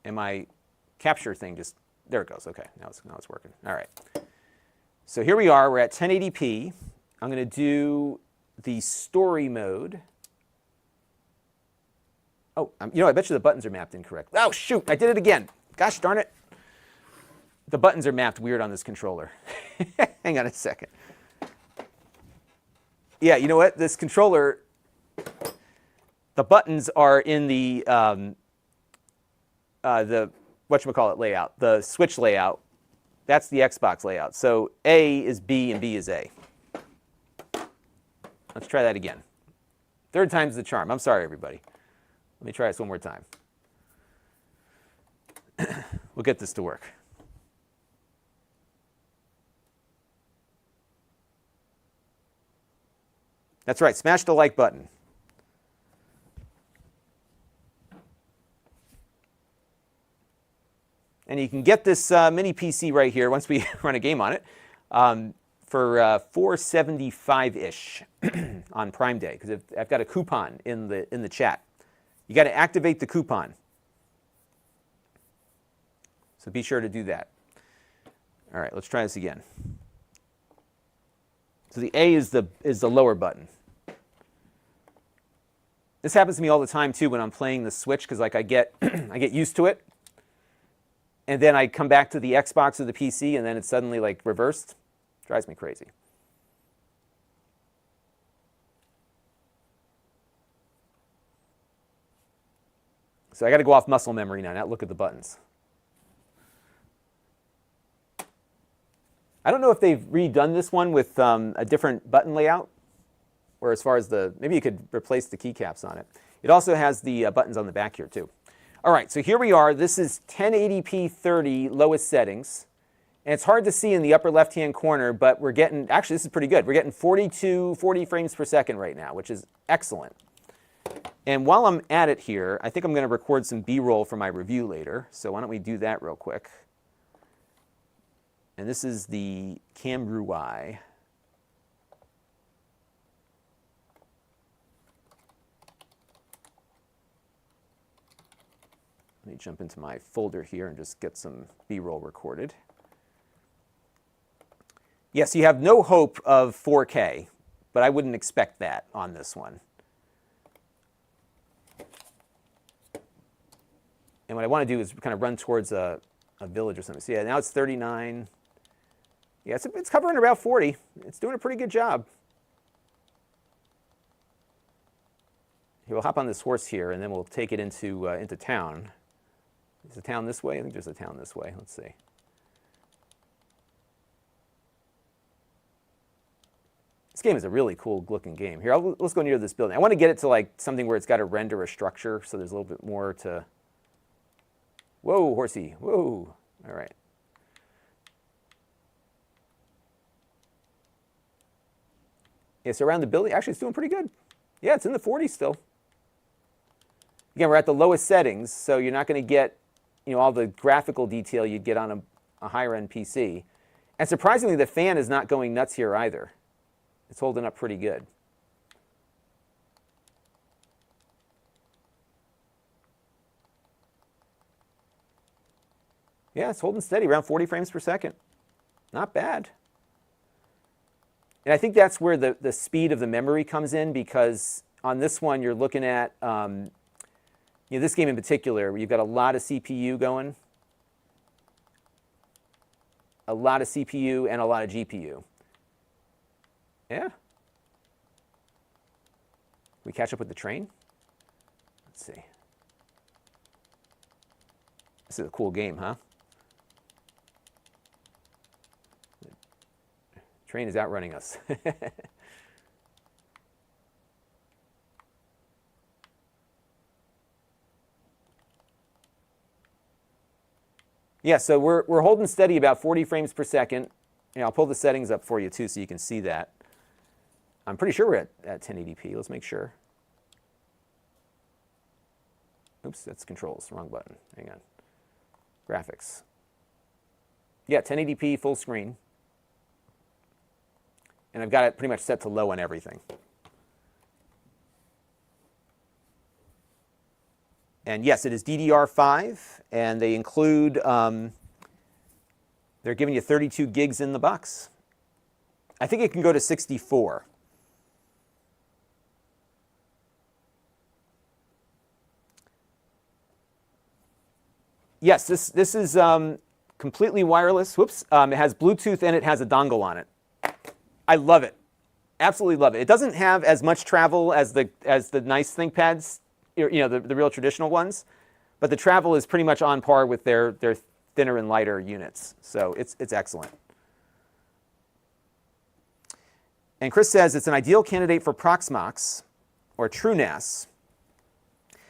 And my capture thing just, there it goes. Okay, now it's working. All right. So here we are. We're at 1080p. I'm going to do the story mode. Oh, you know, I bet you the buttons are mapped incorrect. Oh, shoot, I did it again. Gosh darn it. The buttons are mapped weird on this controller. Hang on a second. Yeah, you know what? This controller, the buttons are in the whatchamacallit layout, the Switch layout. That's the Xbox layout. So A is B and B is A. Let's try that again. Third time's the charm. I'm sorry, everybody. Let me try this one more time. We'll get this to work. That's right, smash the like button. And you can get this mini PC right here once we run a game on it for $475-ish on Prime Day, because I've got a coupon in the chat. You got to activate the coupon. So be sure to do that. All right, let's try this again. So the A is the lower button. This happens to me all the time too when I'm playing the Switch, because like I get used to it, and then I come back to the Xbox or the PC, and then it's suddenly like reversed. Drives me crazy. So I got to go off muscle memory now, not look at the buttons. I don't know if they've redone this one with a different button layout, or as far as maybe you could replace the keycaps on it. It also has the buttons on the back here too. All right, so here we are. This is 1080p 30 lowest settings. And it's hard to see in the upper left-hand corner, but we're getting, actually this is pretty good. We're getting 40 frames per second right now, which is excellent. And while I'm at it here, I think I'm going to record some B-roll for my review later. So why don't we do that real quick. And this is the Cambrew Y. Let me jump into my folder here and just get some B-roll recorded. Yes, you have no hope of 4K, but I wouldn't expect that on this one. And what I want to do is kind of run towards a village or something. So yeah, now it's 39. Yeah, it's covering about 40. It's doing a pretty good job. Here, we'll hop on this horse here, and then we'll take it into town. Is the town this way? I think there's a town this way. Let's see. This game is a really cool looking game. Here, let's go near this building. I want to get it to like something where it's got to render a structure, so there's a little bit more to... Whoa, horsey. Whoa. All right. Yeah, so around the building, actually it's doing pretty good. Yeah, it's in the 40s still. Again, we're at the lowest settings, so you're not going to get, all the graphical detail you'd get on a higher-end PC. And surprisingly, the fan is not going nuts here either. It's holding up pretty good. Yeah, it's holding steady, around 40 frames per second. Not bad. And I think that's where the speed of the memory comes in, because on this one you're looking at, this game in particular, where you've got a lot of CPU going, a lot of CPU and a lot of GPU. Yeah. We catch up with the train? Let's see. This is a cool game, huh? Train is outrunning us. Yeah, so we're holding steady about 40 frames per second. I'll pull the settings up for you too so you can see that. I'm pretty sure we're at 1080p. Let's make sure. Oops, that's controls, wrong button. Hang on. Graphics. Yeah, 1080p full screen. And I've got it pretty much set to low on everything. And yes, it is DDR5, and they include, they're giving you 32 gigs in the box. I think it can go to 64. Yes, this is completely wireless. Whoops. It has Bluetooth and it has a dongle on it. I love it. Absolutely love it. It doesn't have as much travel as the nice ThinkPads, the real traditional ones, but the travel is pretty much on par with their thinner and lighter units. So it's excellent. And Chris says it's an ideal candidate for Proxmox or TrueNAS.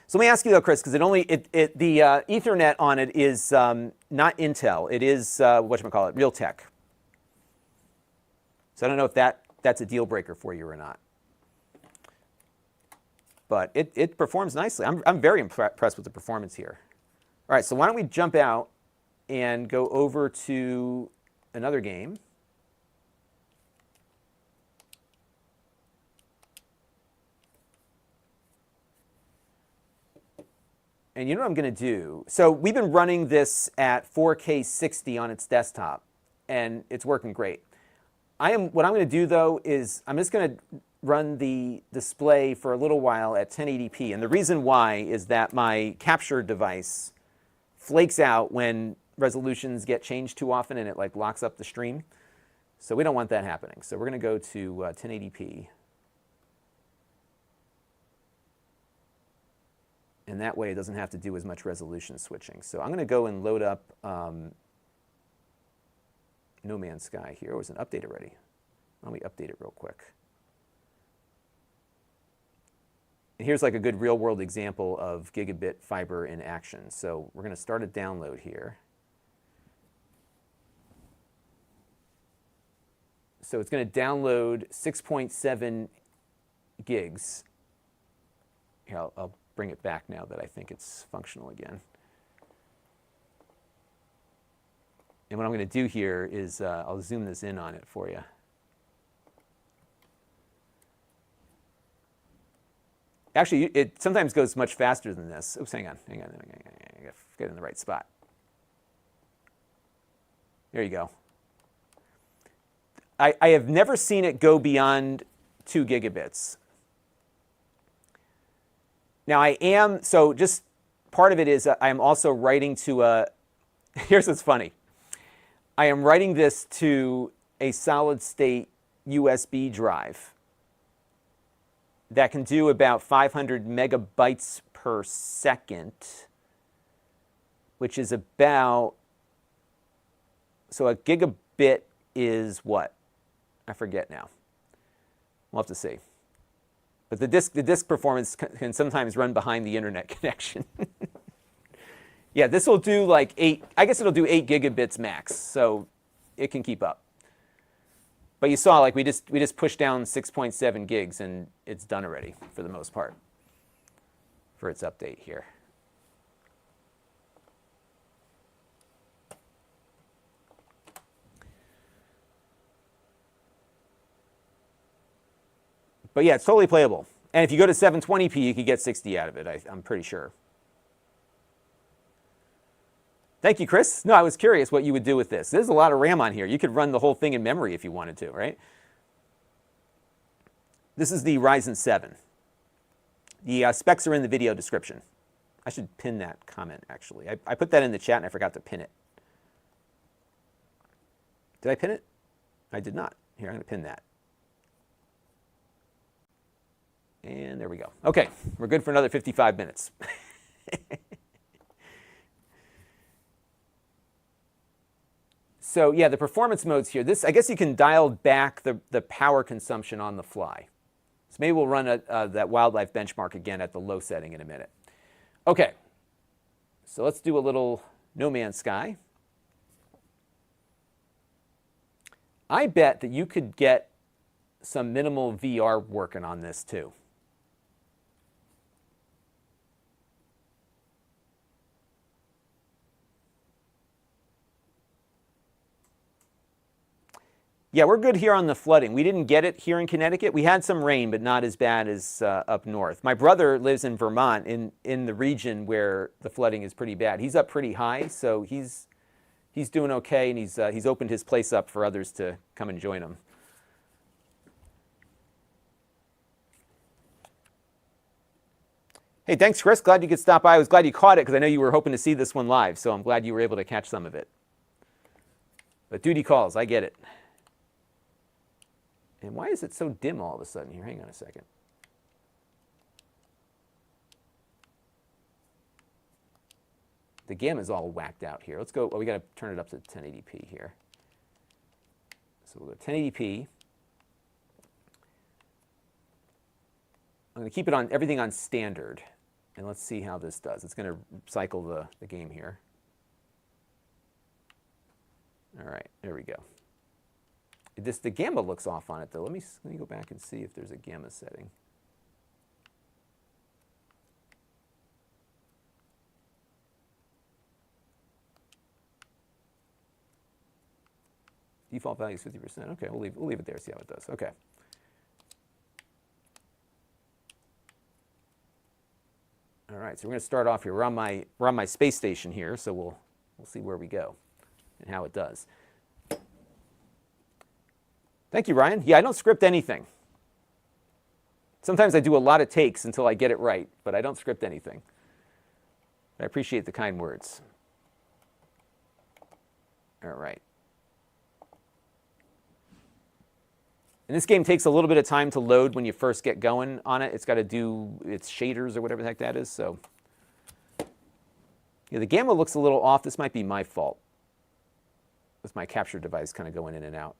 So let me ask you though, Chris, because the Ethernet on it is not Intel. It is whatchamacallit, Realtek. So I don't know if that's a deal breaker for you or not. But it performs nicely. I'm very impressed with the performance here. All right, so why don't we jump out and go over to another game. And you know what I'm going to do? So we've been running this at 4K 60 on its desktop, and it's working great. What I'm going to do, though, is I'm just going to run the display for a little while at 1080p. And the reason why is that my capture device flakes out when resolutions get changed too often, and it like locks up the stream. So we don't want that happening. So we're going to go to 1080p. And that way it doesn't have to do as much resolution switching. So I'm going to go and load up No Man's Sky here. Oh, it's an update already. Let me update it real quick. And here's like a good real-world example of gigabit fiber in action. So we're going to start a download here. So it's going to download 6.7 gigs. Here, I'll bring it back now that I think it's functional again. And what I'm going to do here is I'll zoom this in on it for you. Actually, it sometimes goes much faster than this. Oops, hang on. I got to get in the right spot. There you go. I have never seen it go beyond 2 gigabits. Now so just part of it is I am also writing to a, here's what's funny. I am writing this to a solid state USB drive that can do about 500 megabytes per second, which is about, so a gigabit is what? I forget now. We'll have to see. But the disk performance can sometimes run behind the internet connection. Yeah, this will do like 8, I guess it'll do 8 gigabits max, so it can keep up. But you saw, like, we just pushed down 6.7 gigs, and it's done already for the most part for its update here. But yeah, it's totally playable. And if you go to 720p, you could get 60 out of it, I'm pretty sure. Thank you, Chris. No, I was curious what you would do with this. There's a lot of RAM on here. You could run the whole thing in memory if you wanted to, right? This is the Ryzen 7. The specs are in the video description. I should pin that comment, actually. I put that in the chat, and I forgot to pin it. Did I pin it? I did not. Here, I'm going to pin that. And there we go. Okay, we're good for another 55 minutes. So yeah, the performance modes here. This, I guess you can dial back the power consumption on the fly. So maybe we'll run that wildlife benchmark again at the low setting in a minute. Okay, so let's do a little No Man's Sky. I bet that you could get some minimal VR working on this too. Yeah, we're good here on the flooding. We didn't get it here in Connecticut. We had some rain, but not as bad as up north. My brother lives in Vermont, in the region where the flooding is pretty bad. He's up pretty high, so he's doing okay, and he's opened his place up for others to come and join him. Hey, thanks, Chris. Glad you could stop by. I was glad you caught it because I know you were hoping to see this one live, so I'm glad you were able to catch some of it. But duty calls. I get it. And why is it so dim all of a sudden here? Hang on a second. The gamma is all whacked out here. Let's go. Oh, we got to turn it up to 1080p here. So we'll go 1080p. I'm going to keep it on everything on standard, and let's see how this does. It's going to cycle the game here. All right, there we go. The gamma looks off on it, though. Let me go back and see if there's a gamma setting. Default value is 50%. Okay, we'll leave it there, see how it does. Okay. All right, so we're going to start off here. We're on my space station here, so we'll see where we go and how it does. Thank you, Ryan. Yeah, I don't script anything. Sometimes I do a lot of takes until I get it right, but I don't script anything. I appreciate the kind words. All right. And this game takes a little bit of time to load when you first get going on it. It's got to do its shaders or whatever the heck that is. So yeah, the gamma looks a little off. This might be my fault. With my capture device kind of going in and out.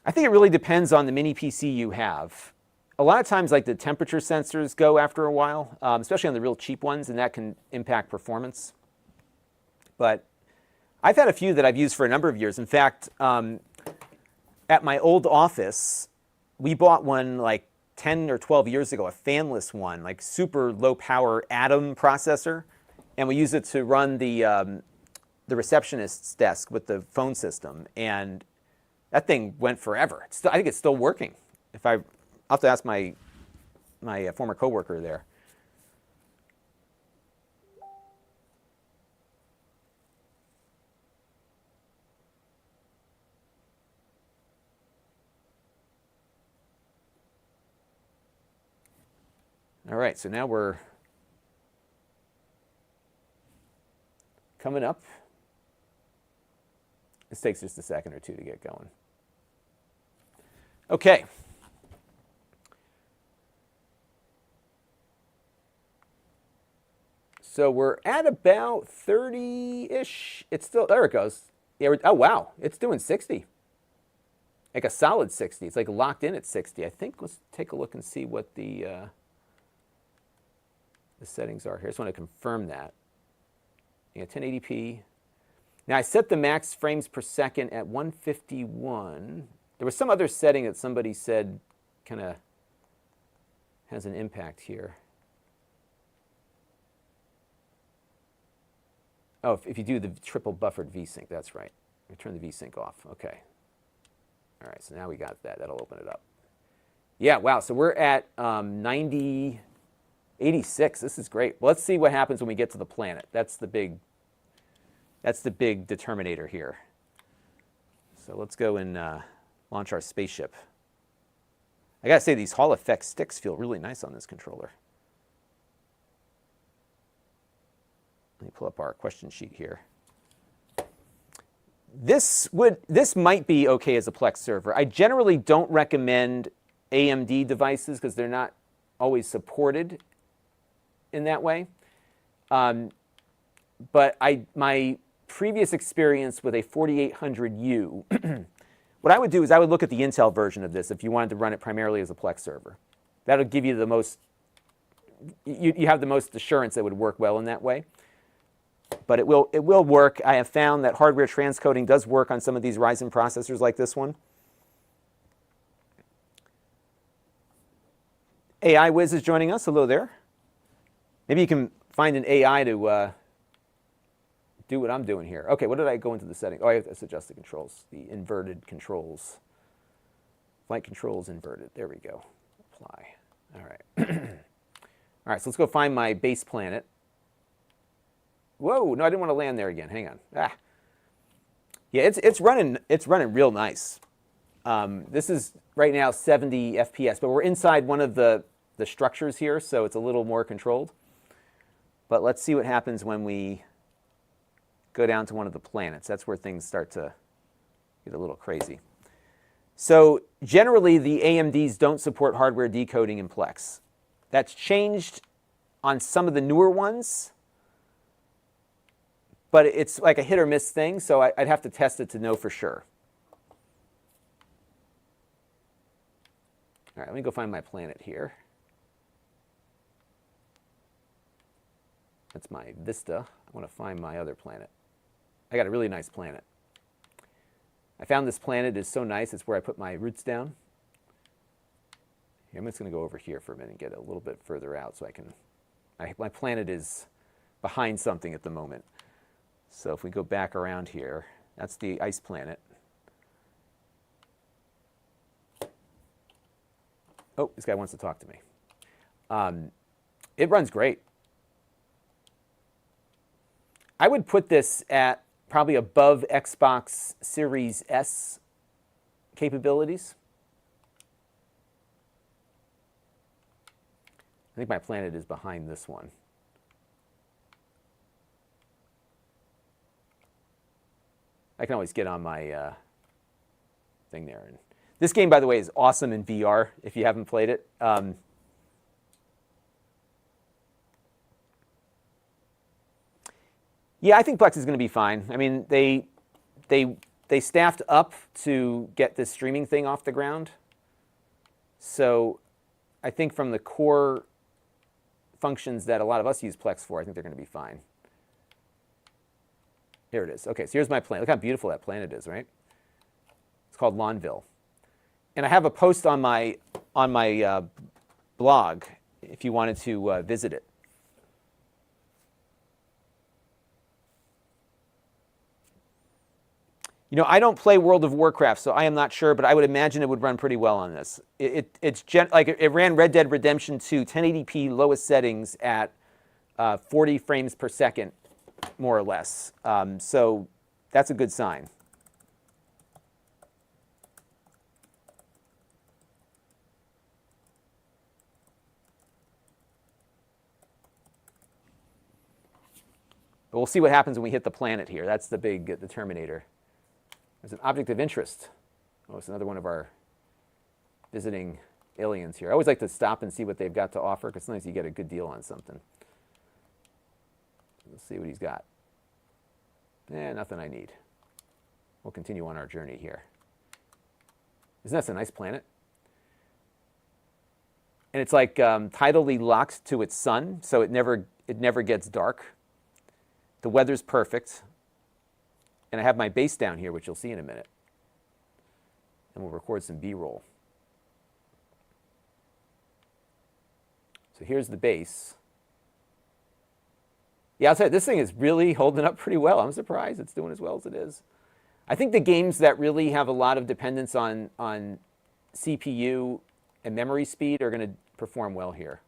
I think it really depends on the mini PC you have. A lot of times, like the temperature sensors go after a while, especially on the real cheap ones, and that can impact performance. But I've had a few that I've used for a number of years. In fact, at my old office, we bought one like 10 or 12 years ago, a fanless one, like super low power Atom processor, and we use it to run the the receptionist's desk with the phone system, and that thing went forever. I think it's still working. I'll have to ask my former coworker there. All right, so now we're coming up. This takes just a second or two to get going. Okay. So we're at about 30-ish. It's still, there it goes. Yeah, oh, wow, it's doing 60. Like a solid 60. It's like locked in at 60. I think let's take a look and see what the settings are here. I just want to confirm that. Yeah, 1080p. Now I set the max frames per second at 151. There was some other setting that somebody said kind of has an impact here. Oh, if you do the triple buffered VSync, that's right. We turn the VSync off. Okay. All right, so now we got that. That'll open it up. Yeah, wow. So we're at 86. This is great. Well, let's see what happens when we get to the planet. That's the big determinator here. So let's go and launch our spaceship. I gotta say, these Hall effect sticks feel really nice on this controller. Let me pull up our question sheet here. This might be okay as a Plex server. I generally don't recommend AMD devices because they're not always supported in that way. But my previous experience with a 4800U, what I would do is I would look at the Intel version of this if you wanted to run it primarily as a Plex server. That would give you the most, you have the most assurance that it would work well in that way. But it will work. I have found that hardware transcoding does work on some of these Ryzen processors like this one. AI Wiz is joining us. Hello there. Maybe you can find an AI to do what I'm doing here. Okay, what did I go into the settings? Oh, I have to adjust the controls, the inverted controls. Flight controls inverted. There we go. Apply. All right. All right, so let's go find my base planet. Whoa, no, I didn't want to land there again. Hang on. Ah. Yeah, it's running real nice. This is right now 70 FPS, but we're inside one of the structures here, so it's a little more controlled. But let's see what happens when we go down to one of the planets. That's where things start to get a little crazy. So generally, the AMDs don't support hardware decoding in Plex. That's changed on some of the newer ones, but it's like a hit or miss thing, so I'd have to test it to know for sure. All right, let me go find my planet here. That's my Vista. I want to find my other planet. I got a really nice planet. I found this planet is so nice, it's where I put my roots down. Here, I'm just going to go over here for a minute and get a little bit further out so I can... My planet is behind something at the moment. So if we go back around here, that's the ice planet. Oh, this guy wants to talk to me. It runs great. I would put this at probably above Xbox Series S capabilities. I think my planet is behind this one. I can always get on my thing there. And this game, by the way, is awesome in VR if you haven't played it. Yeah, I think Plex is going to be fine. I mean, they staffed up to get this streaming thing off the ground. So I think from the core functions that a lot of us use Plex for, I think they're going to be fine. Here it is. Okay, so here's my planet. Look how beautiful that planet is, right? It's called Lonville. And I have a post on my blog if you wanted to visit it. You know, I don't play World of Warcraft, so I am not sure, but I would imagine it would run pretty well on this. It ran Red Dead Redemption 2 1080p lowest settings at 40 frames per second, more or less. So that's a good sign. But we'll see what happens when we hit the planet here. That's the Terminator. There's an object of interest. Oh, it's another one of our visiting aliens here. I always like to stop and see what they've got to offer, because sometimes you get a good deal on something. Let's see what he's got. Nothing I need. We'll continue on our journey here. Isn't that a nice planet? And it's like tidally locked to its sun, so it never gets dark. The weather's perfect. And I have my base down here, which you'll see in a minute. And we'll record some B-roll. So here's the base. Yeah, I'll tell you, this thing is really holding up pretty well. I'm surprised it's doing as well as it is. I think the games that really have a lot of dependence on CPU and memory speed are going to perform well here.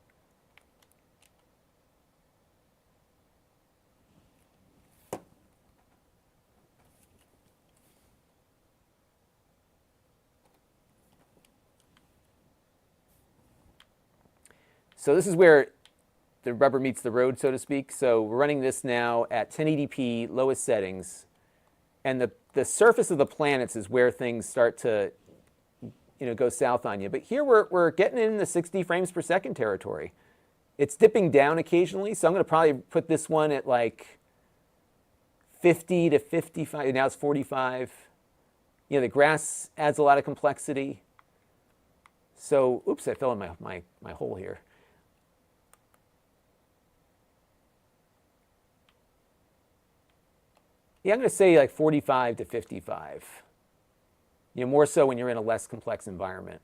So this is where the rubber meets the road, so to speak. So we're running this now at 1080p, lowest settings. And the surface of the planets is where things start to go south on you. But here we're getting in the 60 frames per second territory. It's dipping down occasionally, so I'm going to probably put this one at like 50 to 55. Now it's 45. The grass adds a lot of complexity. So, oops, I fell in my hole here. Yeah, I'm going to say like 45 to 55. More so when you're in a less complex environment.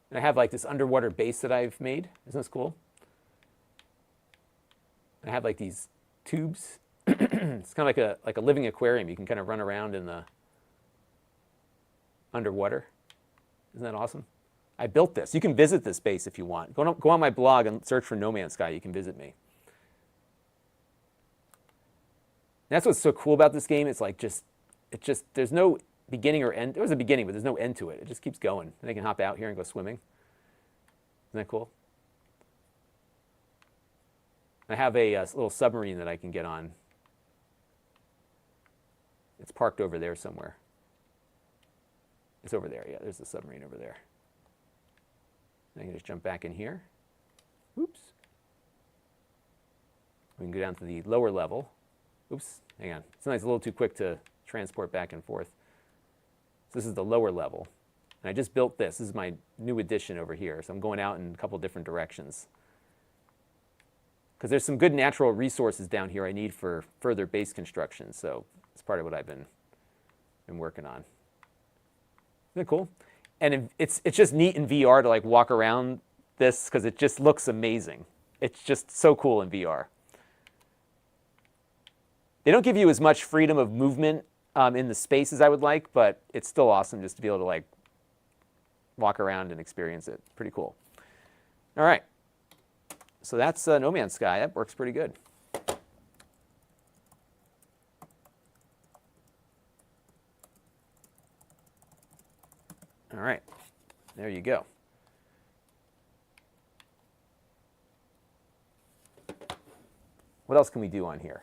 And I have like this underwater base that I've made. Isn't this cool? I have like these tubes. It's kind of like a living aquarium. You can kind of run around in the underwater. Isn't that awesome? I built this. You can visit this base if you want. Go on my blog and search for No Man's Sky. You can visit me. And that's what's so cool about this game. It's like there's no beginning or end. There was a beginning, but there's no end to it. It just keeps going. And I can hop out here and go swimming. Isn't that cool? I have a little submarine that I can get on. It's parked over there somewhere. It's over there. Yeah, there's the submarine over there. I can just jump back in here. Oops. We can go down to the lower level. Oops, hang on. Sometimes it's a little too quick to transport back and forth. So this is the lower level. And I just built this. This is my new addition over here. So I'm going out in a couple different directions. Because there's some good natural resources down here I need for further base construction. So it's part of what I've been working on. Isn't it cool? And it's just neat in VR to like walk around this because it just looks amazing. It's just so cool in VR. They don't give you as much freedom of movement in the space as I would like, but it's still awesome just to be able to like walk around and experience it. Pretty cool. All right. So that's No Man's Sky. That works pretty good. All right, there you go. What else can we do on here?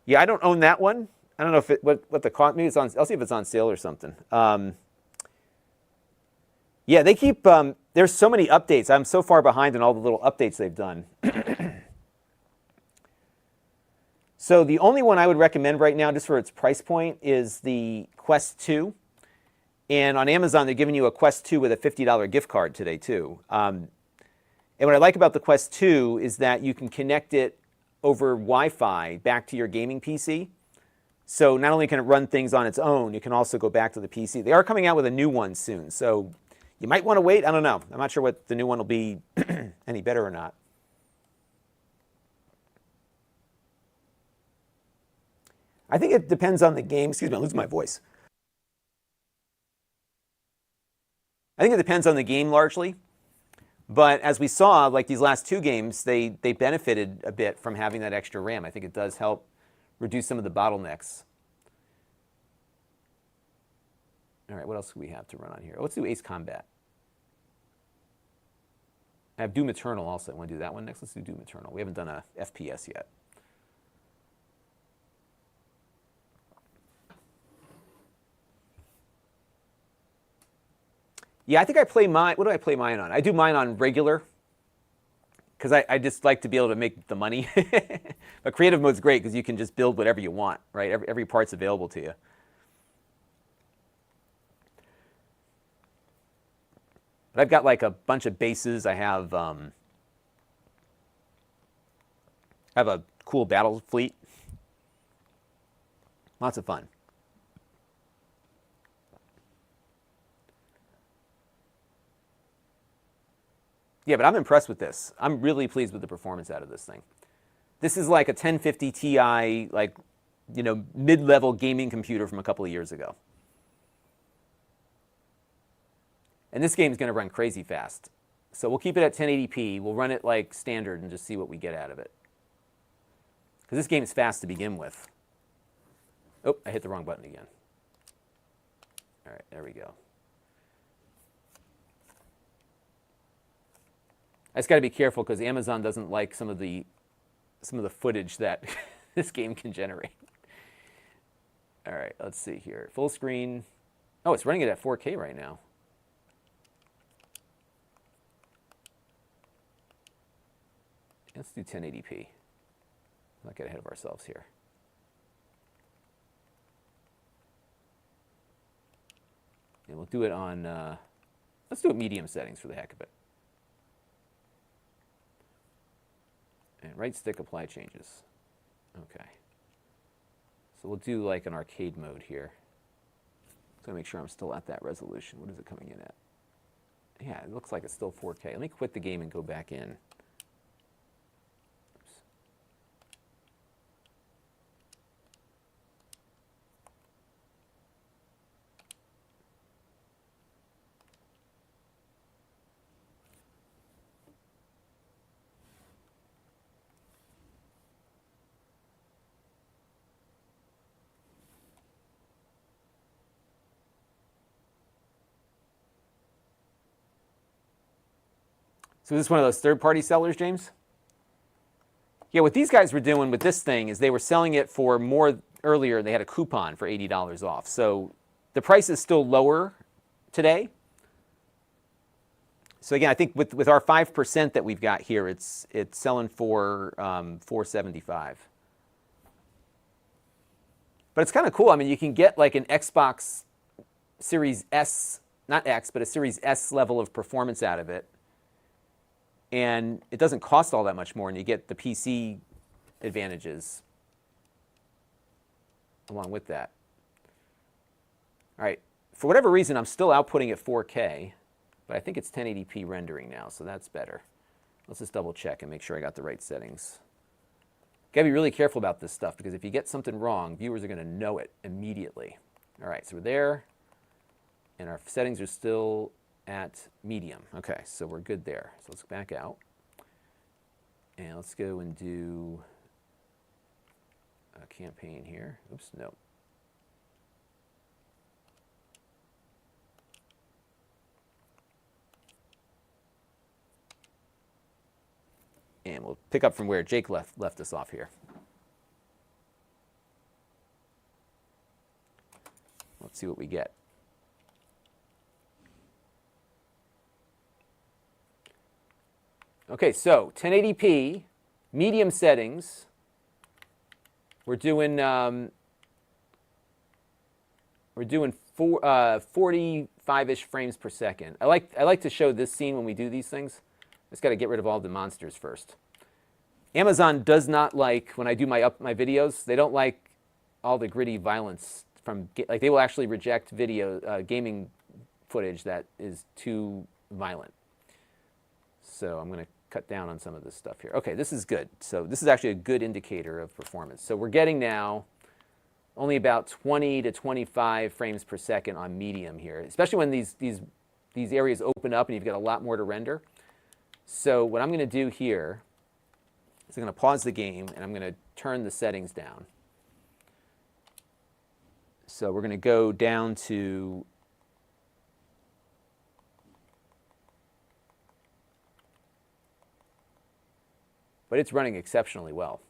Yeah, I don't own that one. I don't know if what the cost. Maybe it's on. I'll see if it's on sale or something. Yeah, they keep. There's so many updates. I'm so far behind in all the little updates they've done. So the only one I would recommend right now, just for its price point, is the Quest 2. And on Amazon, they're giving you a Quest 2 with a $50 gift card today, too. And what I like about the Quest 2 is that you can connect it over Wi-Fi back to your gaming PC. So not only can it run things on its own, you can also go back to the PC. They are coming out with a new one soon. So You might want to wait. I don't know. I'm not sure what the new one will be any better or not. I think it depends on the game. Excuse me, I'm losing my voice. I think it depends on the game largely. But as we saw, like these last two games, they benefited a bit from having that extra RAM. I think it does help reduce some of the bottlenecks. All right, what else do we have to run on here? Oh, let's do Ace Combat. I have Doom Eternal also. I want to do that one next. Let's do Doom Eternal. We haven't done a FPS yet. Yeah, I think I play mine. What do I play mine on? I do mine on regular because I just like to be able to make the money. But creative mode's great because you can just build whatever you want, right? Every part's available to you. But I've got like a bunch of bases. I have a cool battle fleet. Lots of fun. Yeah, but I'm impressed with this. I'm really pleased with the performance out of this thing. This is like a 1050 Ti, like, you know, mid-level gaming computer from a couple of years ago. And this game is going to run crazy fast. So we'll keep it at 1080p. We'll run it like standard and just see what we get out of it. Because this game is fast to begin with. Oh, I hit the wrong button again. All right, there we go. I just got to be careful because Amazon doesn't like some of the footage that this game can generate. All right, let's see here. Full screen. Oh, it's running it at 4K right now. Let's do 1080p. Not get ahead of ourselves here. And we'll do it on, let's do it medium settings for the heck of it. And right stick apply changes. Okay. So we'll do like an arcade mode here. So make sure I'm still at that resolution. What is it coming in at? Yeah, it looks like it's still 4K. Let me quit the game and go back in. So is this one of those third-party sellers, James? Yeah, what these guys were doing with this thing is they were selling it for more earlier. They had a coupon for $80 off. So the price is still lower today. So again, I think with our 5% that we've got here, it's selling for $475. But it's kind of cool. I mean, you can get like an Xbox Series S, not X, but a Series S level of performance out of it. And it doesn't cost all that much more, and you get the PC advantages along with that. All right, for whatever reason, I'm still outputting at 4K, but I think it's 1080p rendering now, so that's better. Let's just double check and make sure I got the right settings. Gotta be really careful about this stuff, because if you get something wrong, viewers are gonna know it immediately. All right, so we're there, and our settings are still at medium. Okay, so we're good there. So let's back out. And let's go and do a campaign here. Oops, no. And we'll pick up from where Jake left us off here. Let's see what we get. Okay, so 1080p, medium settings. We're doing 45-ish frames per second. I like to show this scene when we do these things. Just got to get rid of all the monsters first. Amazon does not like when I do my videos. They don't like all the gritty violence from like they will actually reject video gaming footage that is too violent. So I'm going to cut down on some of this stuff here. Okay, this is good. So this is actually a good indicator of performance. So we're getting now only about 20 to 25 frames per second on medium here, especially when these areas open up and you've got a lot more to render. So what I'm going to do here is I'm going to pause the game and I'm going to turn the settings down. So we're going to go down to but it's running exceptionally well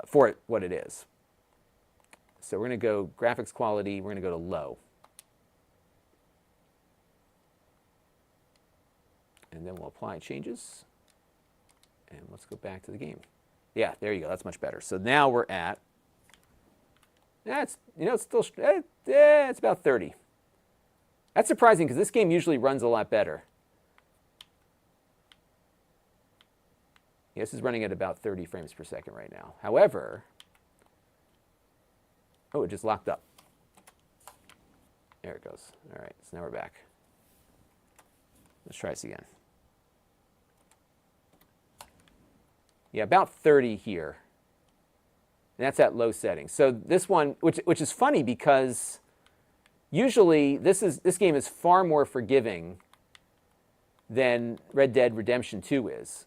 for what it is. So we're going to go graphics quality, we're going to go to low. And then we'll apply changes. And let's go back to the game. Yeah, there you go, that's much better. So now we're at, it's still, it's about 30. That's surprising because this game usually runs a lot better. This is running at about 30 frames per second right now. However, oh, it just locked up. There it goes. All right, so now we're back. Let's try this again. Yeah, about 30 here. And that's at low settings. So this one, which is funny because usually this game is far more forgiving than Red Dead Redemption 2 is.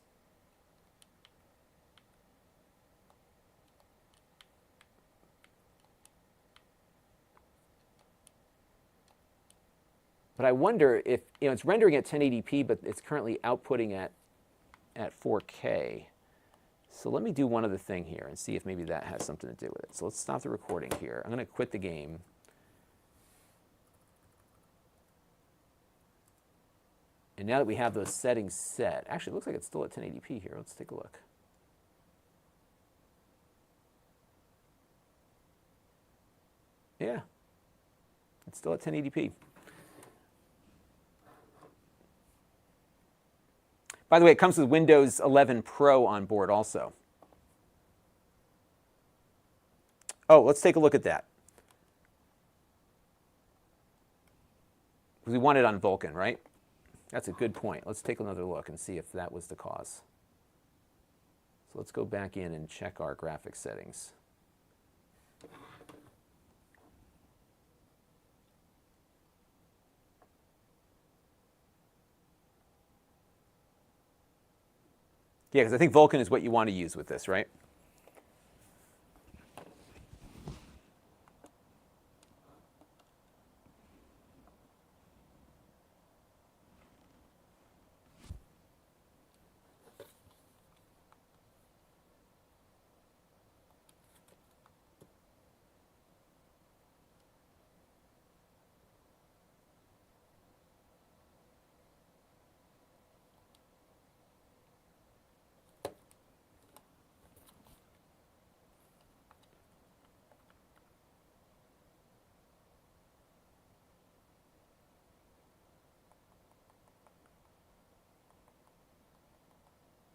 But I wonder if, it's rendering at 1080p, but it's currently outputting at 4K. So let me do one other thing here and see if maybe that has something to do with it. So let's stop the recording here. I'm going to quit the game. And now that we have those settings set, actually it looks like it's still at 1080p here. Let's take a look. Yeah, it's still at 1080p. By the way, it comes with Windows 11 Pro on board also. Oh, let's take a look at that. We want it on Vulkan, right? That's a good point. Let's take another look and see if that was the cause. So let's go back in and check our graphics settings. Yeah, because I think Vulkan is what you want to use with this, right?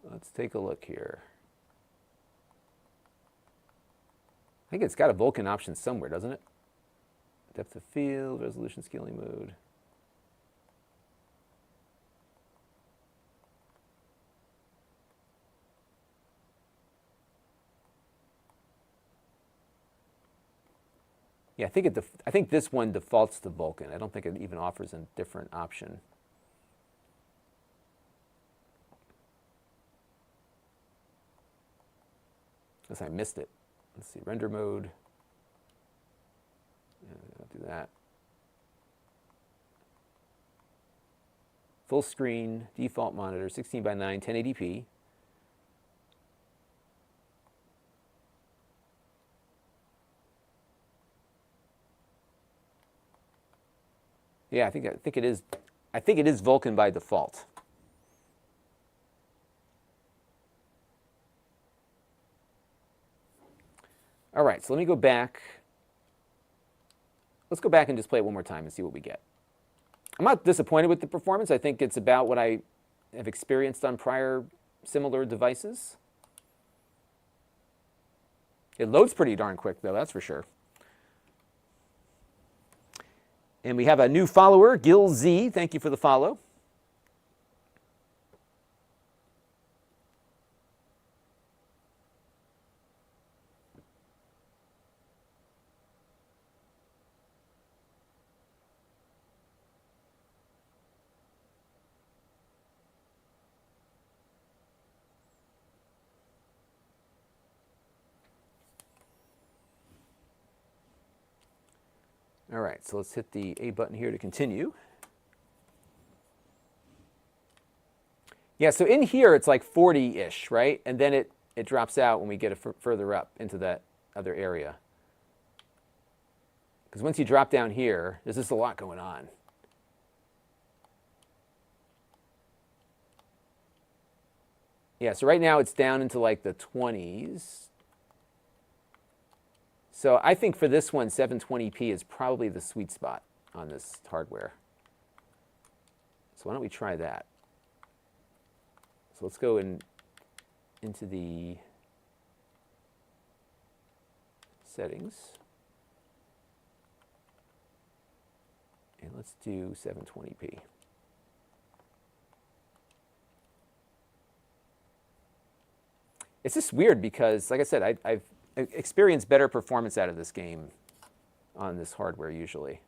Let's take a look here. I think it's got a Vulkan option somewhere, doesn't it? Depth of field, resolution scaling mode. Yeah, I think this one defaults to Vulkan. I don't think it even offers a different option. Unless I missed it. Let's see, render mode. I'll do that. Full screen, default monitor, 16:9, 1080p. Yeah, I think it is Vulkan by default. All right, so let me go back. Let's go back and just play it one more time and see what we get. I'm not disappointed with the performance. I think it's about what I have experienced on prior similar devices. It loads pretty darn quick, though, that's for sure. And we have a new follower, Gil Z. Thank you for the follow. All right, so let's hit the A button here to continue. Yeah, so in here it's like 40-ish, right? And then it drops out when we get further up into that other area. Because once you drop down here, there's just a lot going on. Yeah, so right now it's down into like the 20s. So I think for this one, 720p is probably the sweet spot on this hardware. So why don't we try that? So let's go into the settings. And let's do 720p. It's just weird because, like I said, I've experienced better performance out of this game on this hardware usually.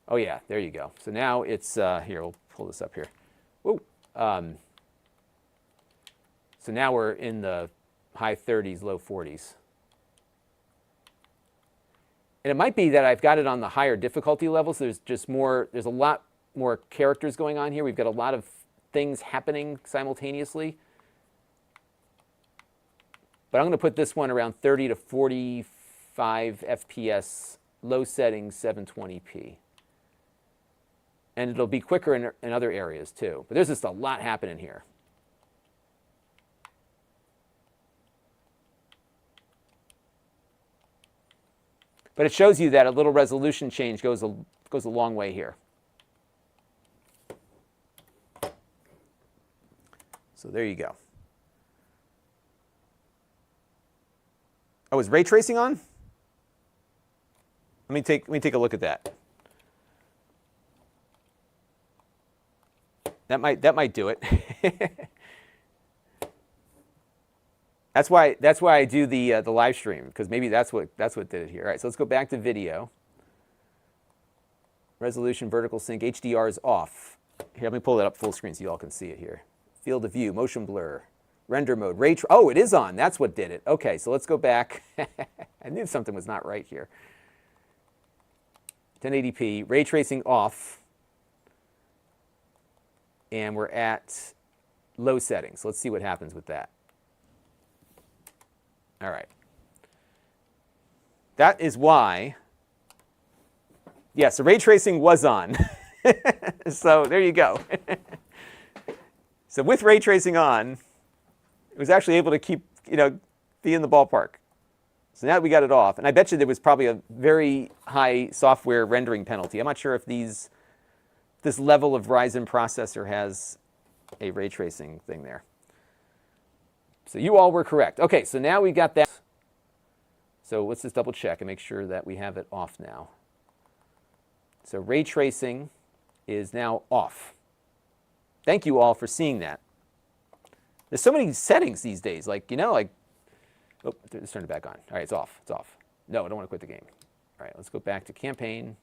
Oh yeah, there you go. So now it's, here, we'll pull this up here. Whoa. So now we're in the high 30s, low 40s. And it might be that I've got it on the higher difficulty levels. There's just more, there's a lot more characters going on here. We've got a lot of things happening simultaneously. But I'm going to put this one around 30 to 45 FPS, low settings, 720p. And it'll be quicker in other areas too. But there's just a lot happening here. But it shows you that a little resolution change goes a long way here. So there you go. Oh, is ray tracing on? Let me take a look at that. That might do it. That's why I do the live stream, because maybe that's what did it here. All right, so let's go back to video. Resolution, vertical sync, HDR is off. Here, let me pull that up full screen so you all can see it here. Field of view, motion blur, render mode, oh, it is on. That's what did it. Okay, so let's go back. I knew something was not right here. 1080p, ray tracing off. And we're at low settings. Let's see what happens with that. All right. That is why, yes, the ray tracing was on. So there you go. So with ray tracing on, it was actually able to keep, be in the ballpark. So now that we got it off, and I bet you there was probably a very high software rendering penalty. I'm not sure if this level of Ryzen processor has a ray tracing thing there. So you all were correct. Okay, so now we got that. So let's just double check and make sure that we have it off now. So ray tracing is now off. Thank you all for seeing that. There's so many settings these days, oh, let's turn it back on. All right, it's off, it's off. No, I don't want to quit the game. All right, let's go back to campaign.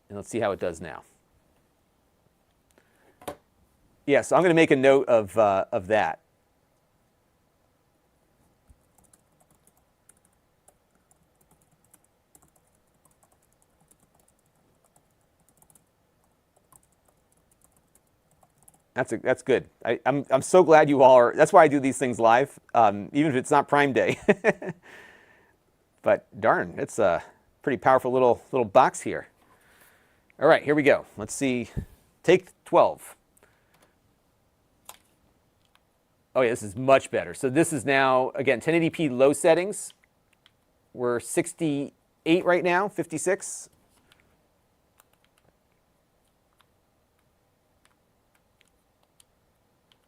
And let's see how it does now. Yeah, so I'm going to make a note of that. That's good. I'm so glad you all are. That's why I do these things live, even if it's not Prime Day. But darn, it's a pretty powerful little box here. All right, here we go. Let's see. Take 12. Oh yeah, this is much better. So this is now, again, 1080p low settings. We're 68 right now, 56.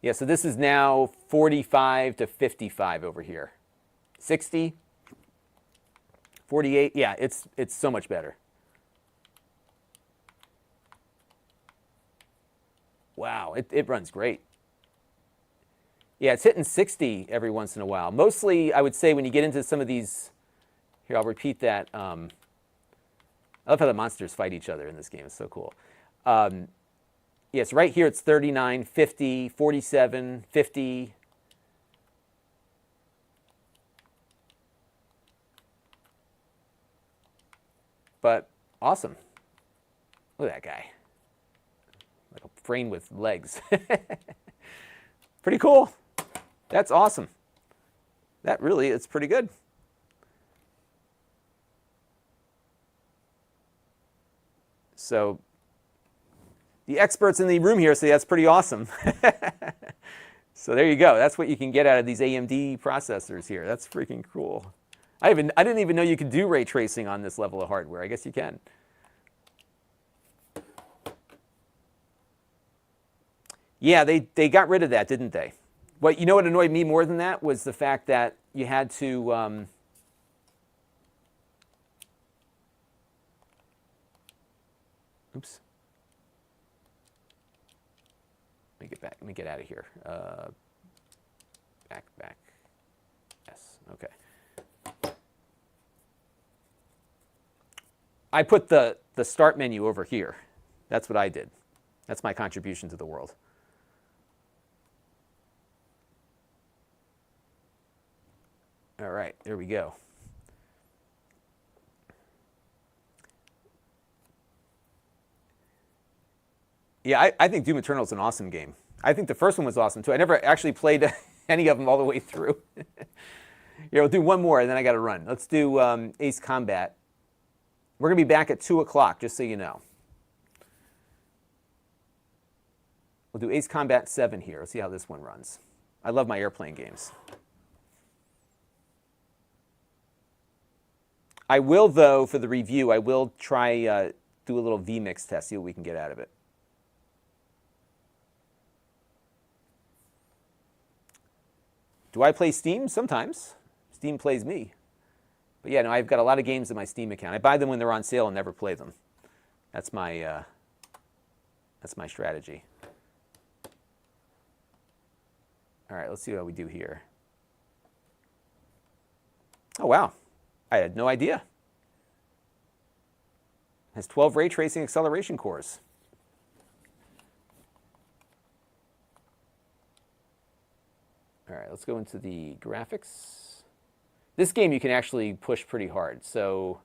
Yeah, so this is now 45 to 55 over here. 60, 48. Yeah, it's so much better. Wow, it runs great. Yeah, it's hitting 60 every once in a while. Mostly, I would say, when you get into some of these... Here, I'll repeat that. I love how the monsters fight each other in this game. It's so cool. Yes, right here it's 39, 50, 47, 50. But awesome. Look at that guy. Like a brain with legs. Pretty cool. That's awesome. That really is pretty good. So the experts in the room here say that's pretty awesome. So there you go. That's what you can get out of these AMD processors here. That's freaking cool. I didn't even know you could do ray tracing on this level of hardware. I guess you can. Yeah, they got rid of that, didn't they? What annoyed me more than that was the fact that you had to oops. Let me get back. Let me get out of here. Back. Yes. Okay. I put the start menu over here. That's what I did. That's my contribution to the world. All right, there we go. Yeah, I think Doom Eternal is an awesome game. I think the first one was awesome, too. I never actually played any of them all the way through. Here, we'll do one more, and then I got to run. Let's do Ace Combat. We're going to be back at 2 o'clock, just so you know. We'll do Ace Combat 7 here. Let's see how this one runs. I love my airplane games. I will, though, for the review, I will try do a little vMix test, see what we can get out of it. Do I play Steam? Sometimes. Steam plays me. But yeah, no, I've got a lot of games in my Steam account. I buy them when they're on sale and never play them. That's my strategy. All right, let's see how we do here. Oh, wow. I had no idea. It has 12 ray tracing acceleration cores. All right, let's go into the graphics. This game you can actually push pretty hard. So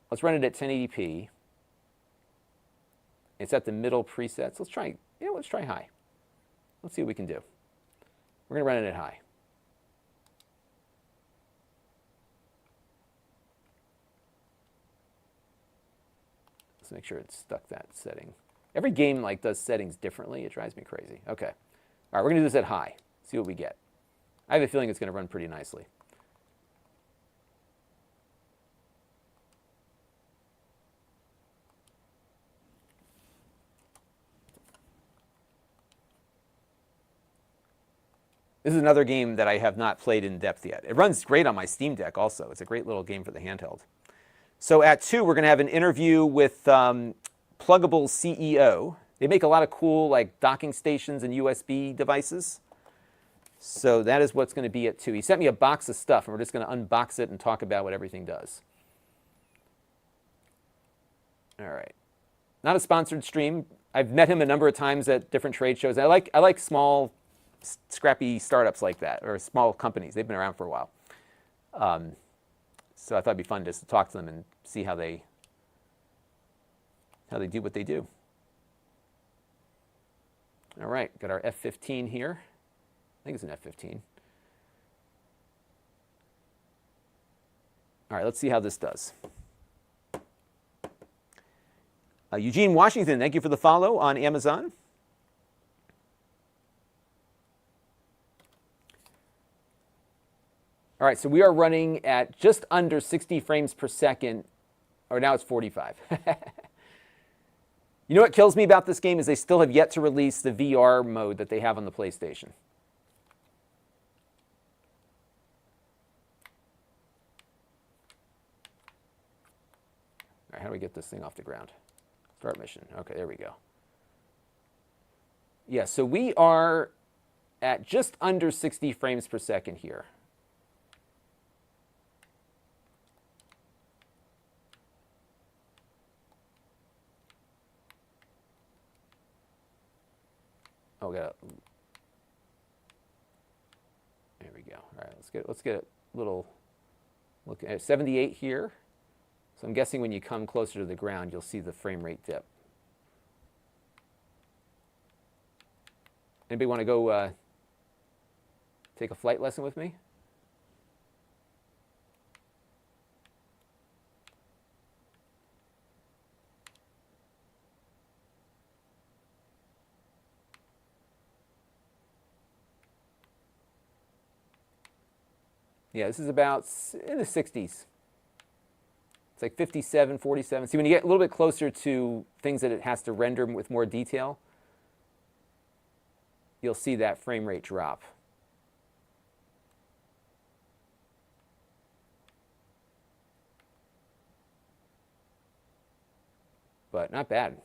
let's run it at 1080p. It's at the middle presets. Let's try high. Let's see what we can do. We're going to run it at high. Let's make sure it's stuck that setting. Every game does settings differently. It drives me crazy. Okay. All right, we're going to do this at high. See what we get. I have a feeling it's going to run pretty nicely. This is another game that I have not played in depth yet. It runs great on my Steam Deck also. It's a great little game for the handheld. So at 2, we're going to have an interview with Pluggable's CEO. They make a lot of cool docking stations and USB devices. So that is what's going to be at 2. He sent me a box of stuff, and we're just going to unbox it and talk about what everything does. All right. Not a sponsored stream. I've met him a number of times at different trade shows. I like small, scrappy startups like that, or small companies. They've been around for a while. So I thought it'd be fun just to talk to them and see how they do what they do. All right, got our F-15 here. I think it's an F-15. All right, let's see how this does. Eugene Washington, thank you for the follow on Amazon. All right, so we are running at just under 60 frames per second, or now it's 45. You know what kills me about this game is they still have yet to release the VR mode that they have on the PlayStation. how do we get this thing off the ground? Start mission. Okay, there we go. Yeah, so we are at just under 60 frames per second here. Oh, there we go. All right, let's get a little look at 78 here. So I'm guessing when you come closer to the ground, you'll see the frame rate dip. Anybody want to go take a flight lesson with me? Yeah, this is about in the 60s. It's like 57, 47. See, when you get a little bit closer to things that it has to render with more detail, you'll see that frame rate drop. But not bad.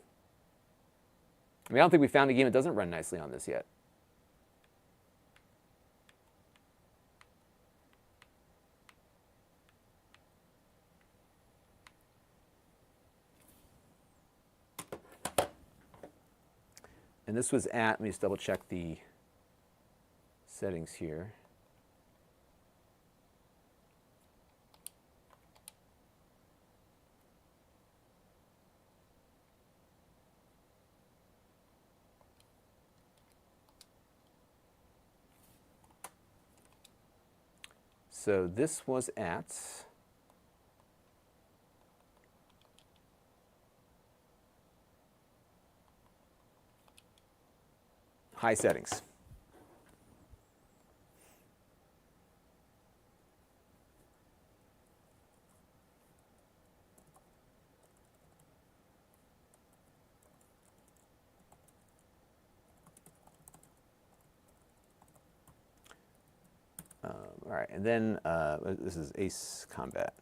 I mean, I don't think we found a game that doesn't run nicely on this yet. And this was at, let me just double check the settings here. So this was at high settings. All right, and then this is Ace Combat.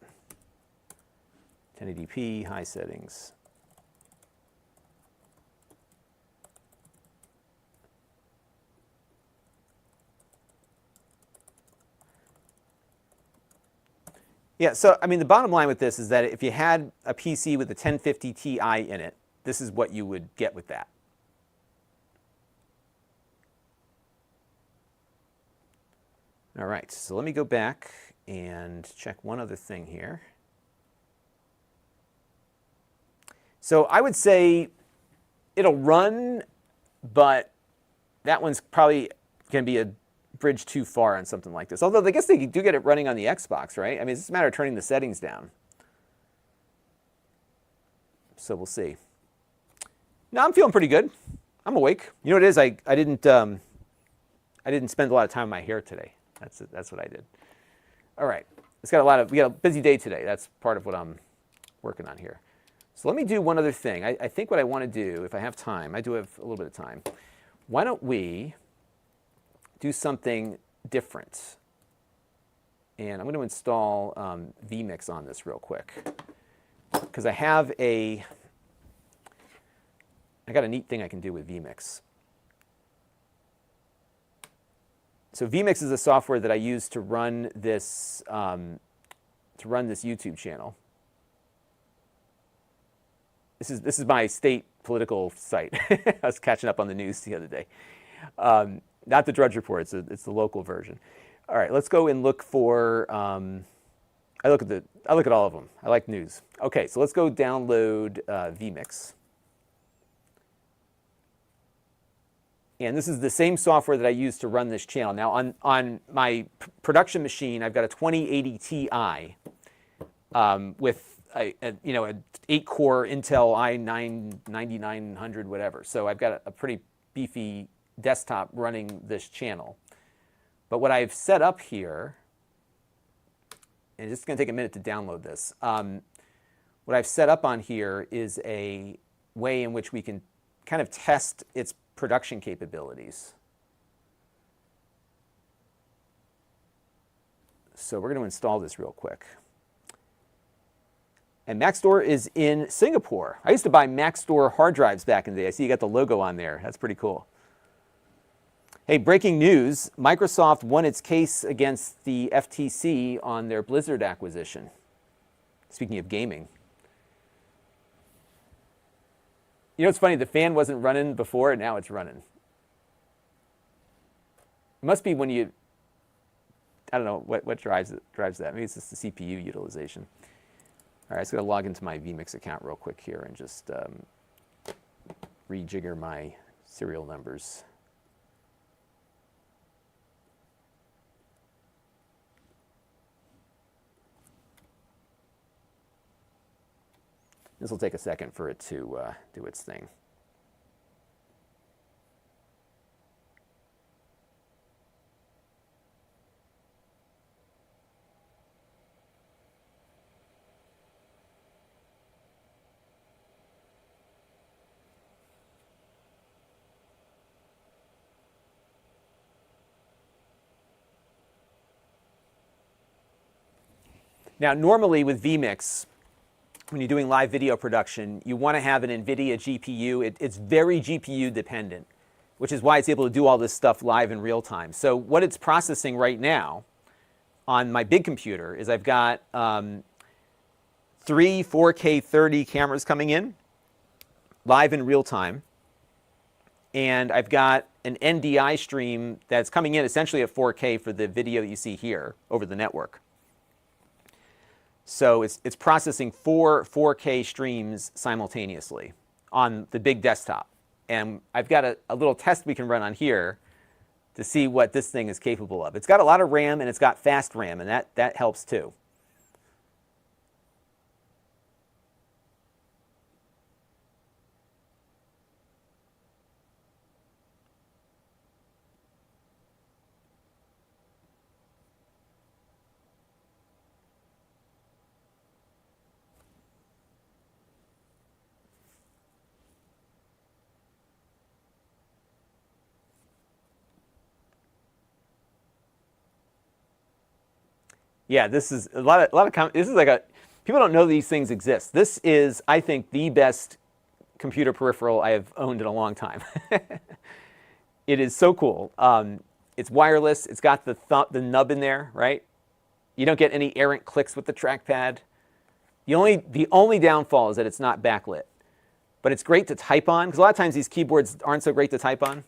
1080p, high settings. Yeah, so I mean, the bottom line with this is that if you had a PC with a 1050 Ti in it, this is what you would get with that. All right, so let me go back and check one other thing here. So I would say it'll run, but that one's probably going to be a bridge too far on something like this. Although I guess they do get it running on the Xbox, right? I mean, it's just a matter of turning the settings down. So we'll see. No, I'm feeling pretty good. I'm awake. You know what it is? I didn't spend a lot of time on my hair today. That's what I did. All right. We got a busy day today. That's part of what I'm working on here. So let me do one other thing. I think what I want to do, if I have time, I do have a little bit of time. Why don't we do something different? And I'm going to install vMix on this real quick, because I got a neat thing I can do with vMix. So vMix is a software that I use to run this YouTube channel. This is my state political site. I was catching up on the news the other day. Not the Drudge Report. It's the local version. All right, let's go and look for. I look at all of them. I like news. Okay, so let's go download vMix. And this is the same software that I use to run this channel. Now, on my production machine, I've got a 2080 Ti with an 8-core Intel i9 9900 whatever. So I've got a pretty beefy desktop running this channel. But what I've set up here, and it's going to take a minute to download this. What I've set up on here is a way in which we can kind of test its production capabilities. So we're going to install this real quick. And Maxtor is in Singapore. I used to buy Maxtor hard drives back in the day. I see you got the logo on there. That's pretty cool. Hey, breaking news. Microsoft won its case against the FTC on their Blizzard acquisition. Speaking of gaming. You know, it's funny, the fan wasn't running before, and now it's running. It must be when you, I don't know what drives that. Maybe it's just the CPU utilization. All right, so I'm going to log into my vMix account real quick here and just rejigger my serial numbers. This will take a second for it to do its thing. Now, normally with vMix, when you're doing live video production, you want to have an NVIDIA GPU. It's very GPU dependent, which is why it's able to do all this stuff live in real time. So what it's processing right now on my big computer is I've got 3 4K 30 cameras coming in live in real time. And I've got an NDI stream that's coming in essentially at 4K for the video that you see here over the network. So it's processing 4 4K streams simultaneously on the big desktop. And I've got a little test we can run on here to see what this thing is capable of. It's got a lot of RAM and it's got fast RAM, and that helps too. Yeah, this is a lot of this is like a, people don't know these things exist. This is, I think, the best computer peripheral I have owned in a long time. It is so cool. It's wireless. It's got the nub in there, right? You don't get any errant clicks with the trackpad. The only downfall is that it's not backlit, but it's great to type on because a lot of times these keyboards aren't so great to type on.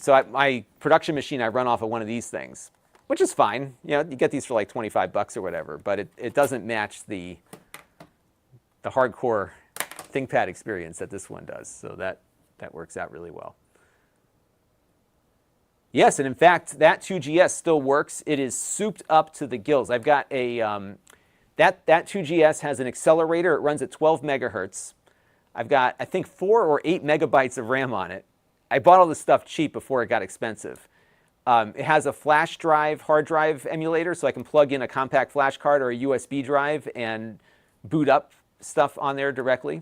So my production machine, I run off of one of these things, which is fine. You know, you get these for like 25 bucks or whatever, but it doesn't match the hardcore ThinkPad experience that this one does. So that works out really well. Yes, and in fact, that 2GS still works. It is souped up to the gills. I've got a, that 2GS has an accelerator. It runs at 12 megahertz. I've got, I think, 4 or 8 megabytes of RAM on it. I bought all this stuff cheap before it got expensive. It has a flash drive, hard drive emulator, so I can plug in a compact flash card or a USB drive and boot up stuff on there directly.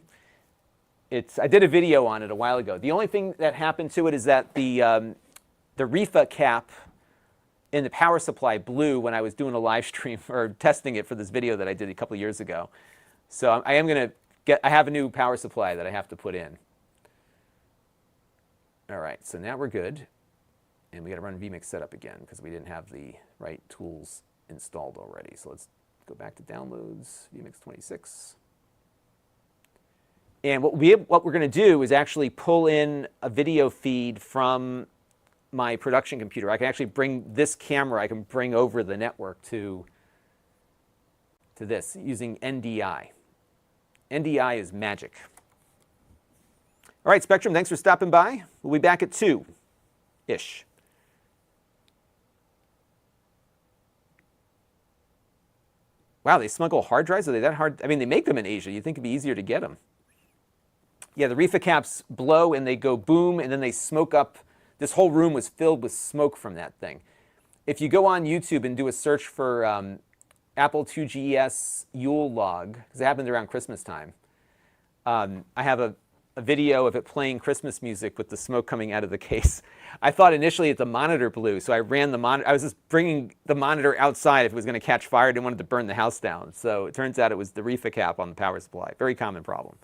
I did a video on it a while ago. The only thing that happened to it is that the REFA cap in the power supply blew when I was doing a live stream or testing it for this video that I did a couple of years ago. So I am going to I have a new power supply that I have to put in. All right, so now we're good. And we got to run vMix setup again because we didn't have the right tools installed already. So let's go back to downloads, vMix 26. And what we're going to do is actually pull in a video feed from my production computer. I can actually bring this camera, I can bring over the network to this using NDI. NDI is magic. All right, Spectrum, thanks for stopping by. We'll be back at 2-ish. Wow, they smuggle hard drives? Are they that hard? I mean, they make them in Asia. You'd think it'd be easier to get them. Yeah, the REFA caps blow and they go boom and then they smoke up. This whole room was filled with smoke from that thing. If you go on YouTube and do a search for Apple 2GS Yule log, because it happened around Christmas time, I have a a video of it playing Christmas music with the smoke coming out of the case. I thought initially the monitor blew, so I ran the monitor. I was just bringing the monitor outside if it was going to catch fire. I didn't want it to burn the house down. So it turns out it was the reefer cap on the power supply. Very common problem.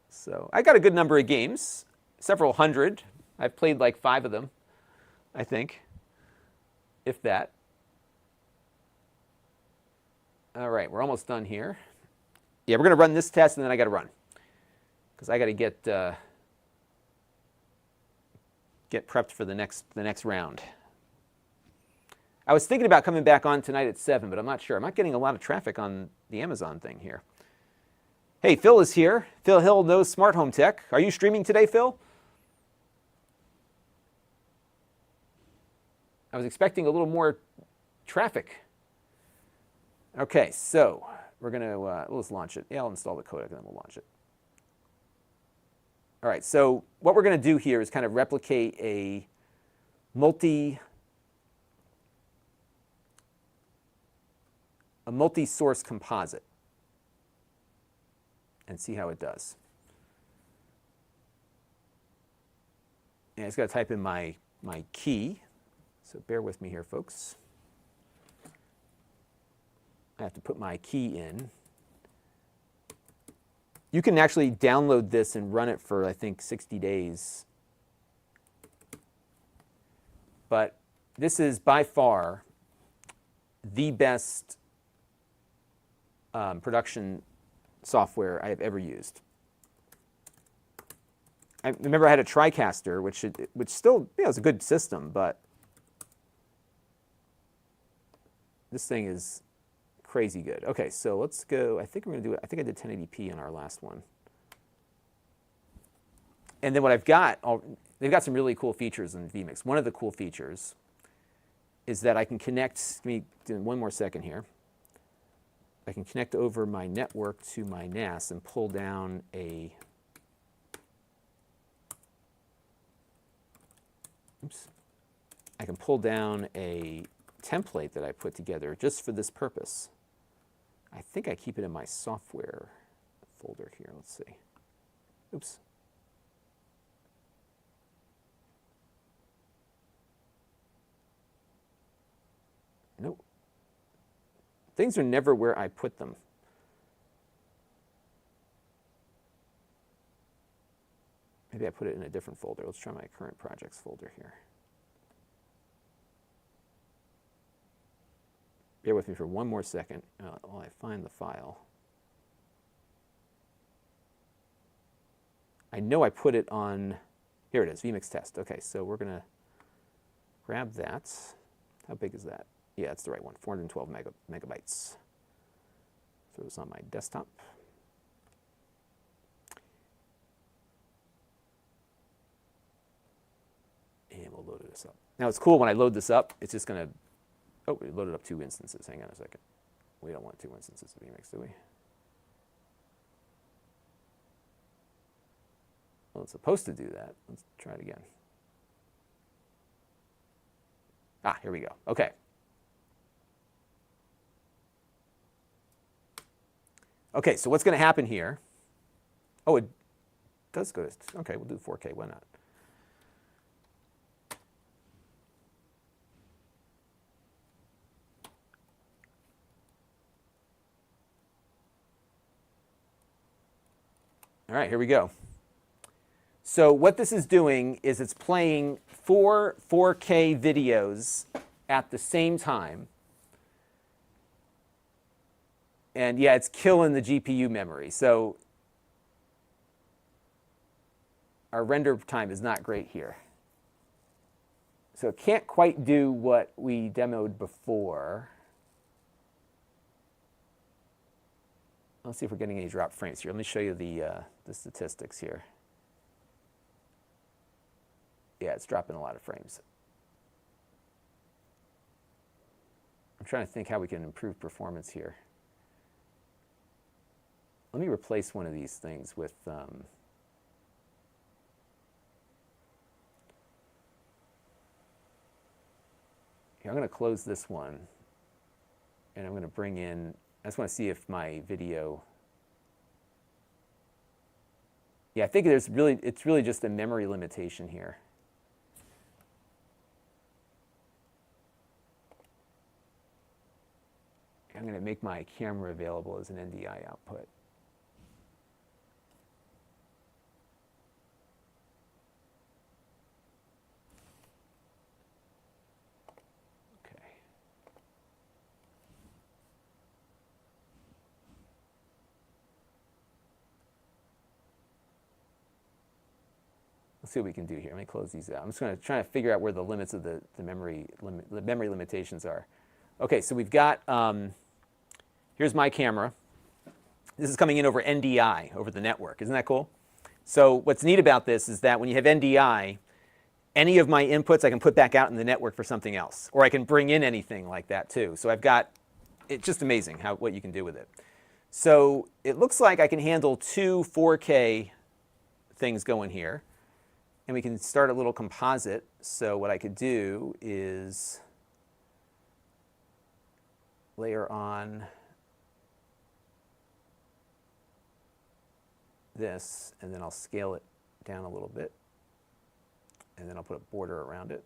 So I got a good number of games, several hundred. I've played like 5 of them, I think, if that. All right, we're almost done here. Yeah, we're going to run this test, and then I got to run, because I got to get prepped for the next round. I was thinking about coming back on tonight at 7, but I'm not sure. I'm not getting a lot of traffic on the Amazon thing here. Hey, Phil is here. Phil Hill knows smart home tech. Are you streaming today, Phil? I was expecting a little more traffic. Okay, so we're going to let's launch it. Yeah, I'll install the codec and then we'll launch it. All right, so what we're going to do here is kind of replicate a multi-source composite and see how it does. And I just got to type in my key. So bear with me here, folks. I have to put my key in. You can actually download this and run it for, I think, 60 days. But this is by far the best production software I have ever used. I remember I had a TriCaster, which still, is a good system, but this thing is crazy good. Okay, so let's go. I think we're going to do it. I think I did 1080p on our last one. And then what I've got, they've got some really cool features in vMix. One of the cool features is that I can connect, give me one more second here. I can connect over my network to my NAS and pull down a, I can pull down a template that I put together just for this purpose. I think I keep it in my software folder here. Let's see. Oops. Nope. Things are never where I put them. Maybe I put it in a different folder. Let's try my current projects folder here. Bear with me for one more second while I find the file. I know I put it on, here it is, vMix test. Okay, so we're going to grab that. How big is that? Yeah, it's the right one, 412 megabytes. Throw this on my desktop. And we'll load this up. Now it's cool when I load this up, it's just going to, oh, we loaded up 2 instances. Hang on a second. We don't want 2 instances of vMix, do we? Well, it's supposed to do that. Let's try it again. Ah, here we go. Okay. Okay, so what's going to happen here? Oh, it does go to, okay, we'll do 4K. Why not? All right, here we go. So what this is doing is it's playing 4 4K videos at the same time. And yeah, it's killing the GPU memory. So our render time is not great here. So it can't quite do what we demoed before. Let's see if we're getting any drop frames here. Let me show you the statistics here. Yeah, it's dropping a lot of frames. I'm trying to think how we can improve performance here. Let me replace one of these things with I'm going to close this one, and I'm going to bring in, I just want to see if my video, Yeah, I think it's really just a memory limitation here. I'm going to make my camera available as an NDI output. Okay. Let's see what we can do here. Let me close these out. I'm just going to try to figure out where the limits of the memory limitations are. Okay, so we've got, here's my camera. This is coming in over NDI, over the network. Isn't that cool? So what's neat about this is that when you have NDI, any of my inputs I can put back out in the network for something else. Or I can bring in anything like that too. So I've got, it's just amazing what you can do with it. So it looks like I can handle 2 4K things going here. And we can start a little composite. So what I could do is layer on this, and then I'll scale it down a little bit. And then I'll put a border around it.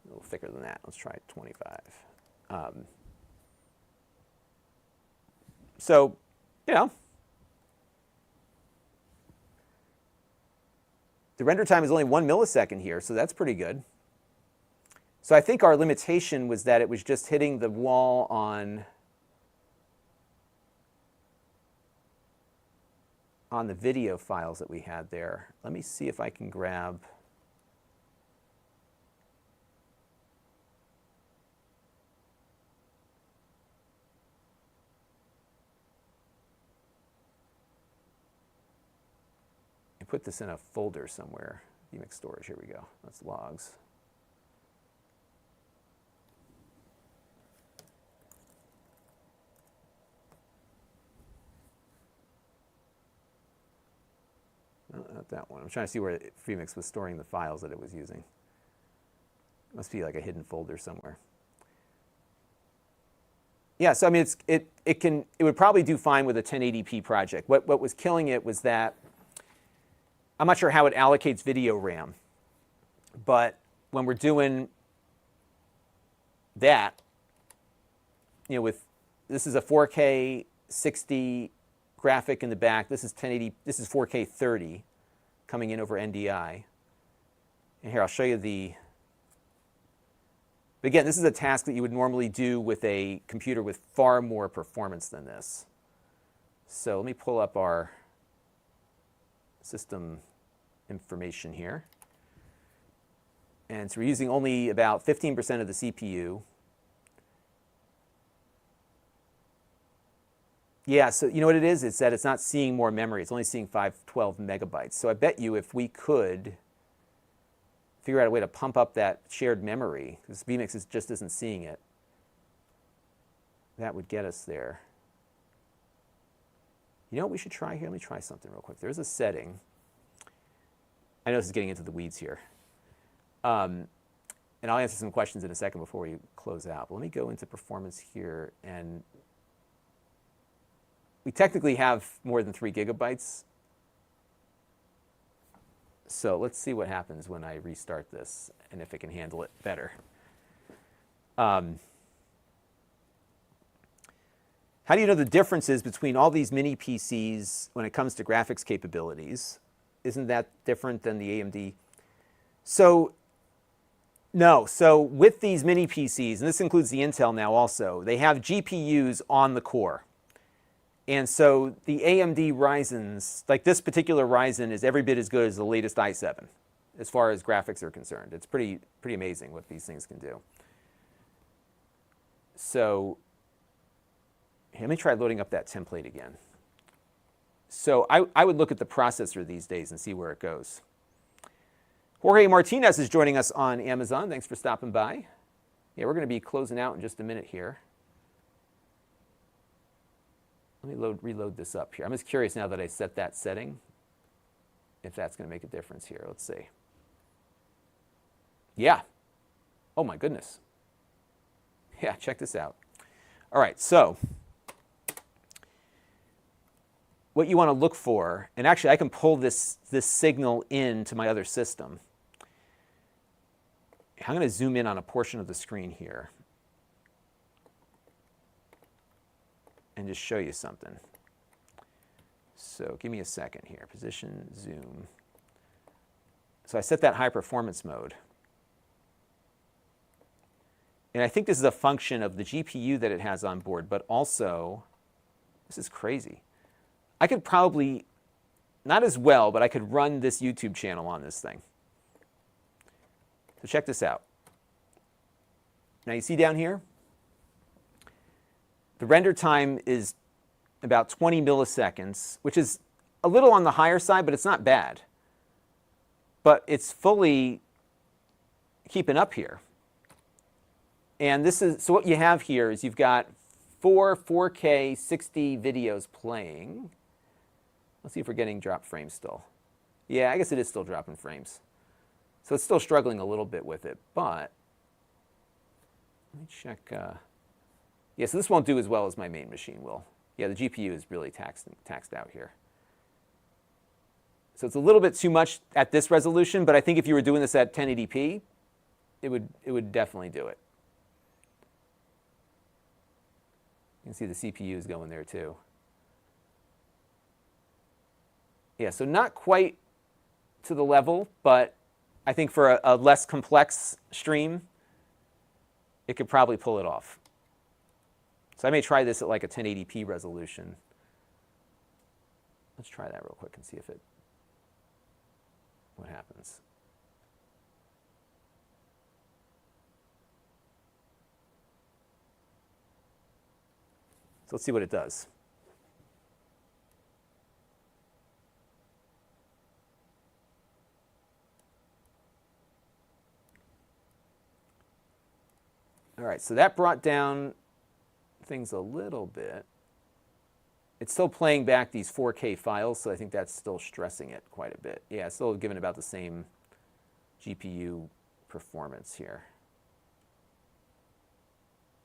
A little thicker than that. Let's try 25. So, you know, the render time is only 1 millisecond here, so that's pretty good. So I think our limitation was that it was just hitting the wall on the video files that we had there. Let me see if I can grab and put this in a folder somewhere. Vmix storage, here we go. That's logs. Not that one. I'm trying to see where Vmix was storing the files that it was using. Must be like a hidden folder somewhere. Yeah, so I mean, it would probably do fine with a 1080p project. What was killing it was that I'm not sure how it allocates video RAM, but when we're doing that, you know, this is a 4K 60 graphic in the back. This is 1080. This is 4K 30 coming in over NDI. And here, I'll show you the. But again, this is a task that you would normally do with a computer with far more performance than this. So let me pull up our system information here. And so we're using only about 15% of the CPU. Yeah, so you know what it is? It's that it's not seeing more memory. It's only seeing 512 megabytes. So I bet you if we could figure out a way to pump up that shared memory, because Vmix just isn't seeing it, that would get us there. You know what we should try here? Let me try something real quick. There's a setting. I know this is getting into the weeds here. And I'll answer some questions in a second before we close out. But let me go into performance here, and we technically have more than 3 gigabytes. So let's see what happens when I restart this and if it can handle it better. How do you know the differences between all these mini PCs when it comes to graphics capabilities? Isn't that different than the AMD? So no. So with these mini PCs, and this includes the Intel now also, they have GPUs on the core. And so the AMD Ryzens, like this particular Ryzen, is every bit as good as the latest i7 as far as graphics are concerned. It's pretty amazing what these things can do. So let me try loading up that template again. So I would look at the processor these days and see where it goes. Jorge Martinez is joining us on Amazon. Thanks for stopping by. Yeah, we're going to be closing out in just a minute here. Let me reload this up here. I'm just curious now that I set that setting, if that's going to make a difference here. Let's see. Yeah. Oh my goodness. Yeah, check this out. All right, so what you want to look for, and actually I can pull this signal into my other system. I'm going to zoom in on a portion of the screen here and just show you something. So give me a second here. Position, zoom. So I set that high performance mode. And I think this is a function of the GPU that it has on board, but also, this is crazy. I could probably, not as well, but I could run this YouTube channel on this thing. So check this out. Now you see down here, the render time is about 20 milliseconds, which is a little on the higher side, but it's not bad. But it's fully keeping up here. And this is, so what you have here is you've got 4K 60 videos playing. Let's see if we're getting drop frames still. Yeah, I guess it is still dropping frames. So it's still struggling a little bit with it, but let me check. Yeah, so this won't do as well as my main machine will. Yeah, the GPU is really taxed out here. So it's a little bit too much at this resolution, but I think if you were doing this at 1080p, it would definitely do it. You can see the CPU is going there too. Yeah, so not quite to the level, but I think for a less complex stream, it could probably pull it off. So I may try this at like a 1080p resolution. Let's try that real quick and see what happens. So let's see what it does. All right, so that brought down things a little bit. It's still playing back these 4K files, so I think that's still stressing it quite a bit. Yeah, it's still giving about the same GPU performance here.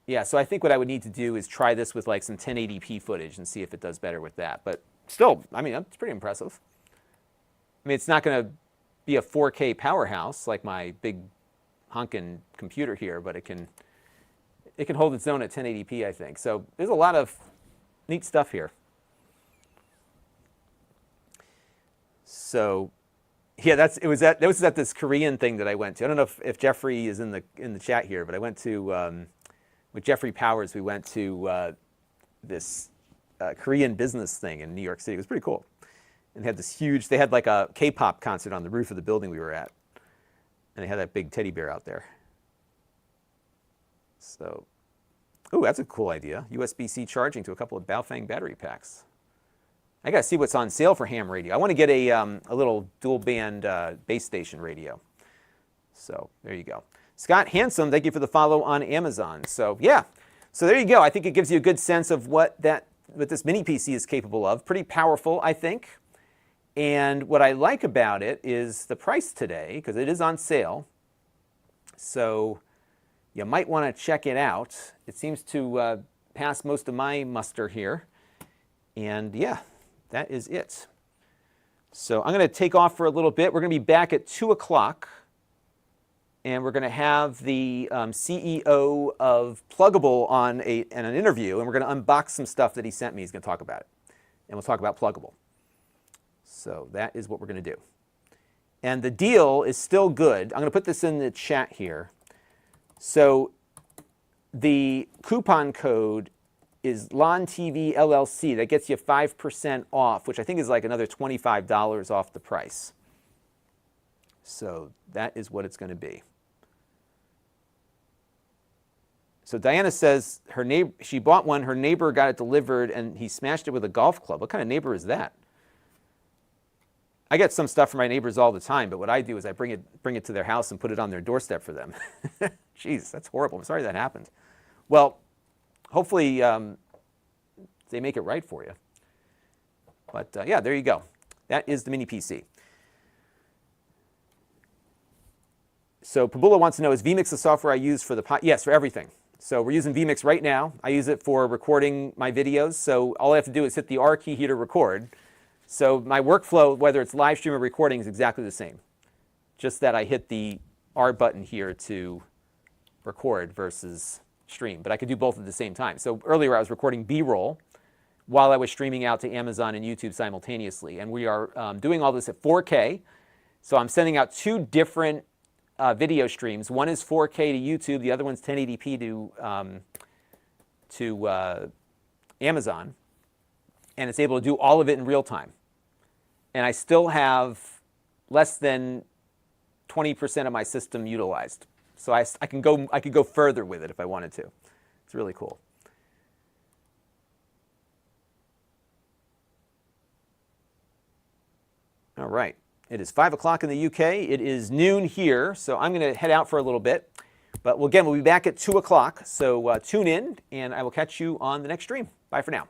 Yeah, so I think what I would need to do is try this with like some 1080p footage and see if it does better with that. But still, I mean, that's pretty impressive. I mean, it's not going to be a 4K powerhouse like my big honkin' computer here, but it can hold its own at 1080p, I think. So there's a lot of neat stuff here. So yeah, that was at this Korean thing that I went to. I don't know if Jeffrey is in the chat here, but I went to with Jeffrey Powers. We went to this Korean business thing in New York City. It was pretty cool. And they had this huge. They had like a K-pop concert on the roof of the building we were at, and they had that big teddy bear out there. So, oh, that's a cool idea. USB-C charging to a couple of Baofeng battery packs. I got to see what's on sale for ham radio. I want to get a little dual band base station radio. So there you go. Scott Handsome, thank you for the follow on Amazon. So yeah, so there you go. I think it gives you a good sense of what this mini PC is capable of. Pretty powerful, I think. And what I like about it is the price today, because it is on sale. So you might want to check it out. It seems to pass most of my muster here. And yeah, that is it. So I'm going to take off for a little bit. We're going to be back at 2 o'clock. And we're going to have the CEO of Pluggable on an interview. And we're going to unbox some stuff that he sent me. He's going to talk about it. And we'll talk about Pluggable. So that is what we're going to do. And the deal is still good. I'm going to put this in the chat here. So the coupon code is Lon.TV LLC. That gets you 5% off, which I think is like another $25 off the price. So that is what it's going to be. So Diana says she bought one, her neighbor got it delivered, and he smashed it with a golf club. What kind of neighbor is that? I get some stuff from my neighbors all the time, but what I do is I bring it to their house and put it on their doorstep for them. Jeez, that's horrible. I'm sorry that happened. Well, hopefully they make it right for you. But yeah, there you go. That is the mini PC. So Pabula wants to know, is vMix the software I use for the yes, for everything. So we're using vMix right now. I use it for recording my videos. So all I have to do is hit the R key here to record. So my workflow, whether it's live stream or recording, is exactly the same. Just that I hit the R button here to record versus stream. But I could do both at the same time. So earlier I was recording B-roll while I was streaming out to Amazon and YouTube simultaneously. And we are doing all this at 4K. So I'm sending out two different video streams. One is 4K to YouTube. The other one's 1080p to Amazon. And it's able to do all of it in real time. And I still have less than 20% of my system utilized. So I could go further with it if I wanted to. It's really cool. All right. It is 5 o'clock in the UK. It is noon here, so I'm going to head out for a little bit. But again, we'll be back at 2 o'clock, so tune in, and I will catch you on the next stream. Bye for now.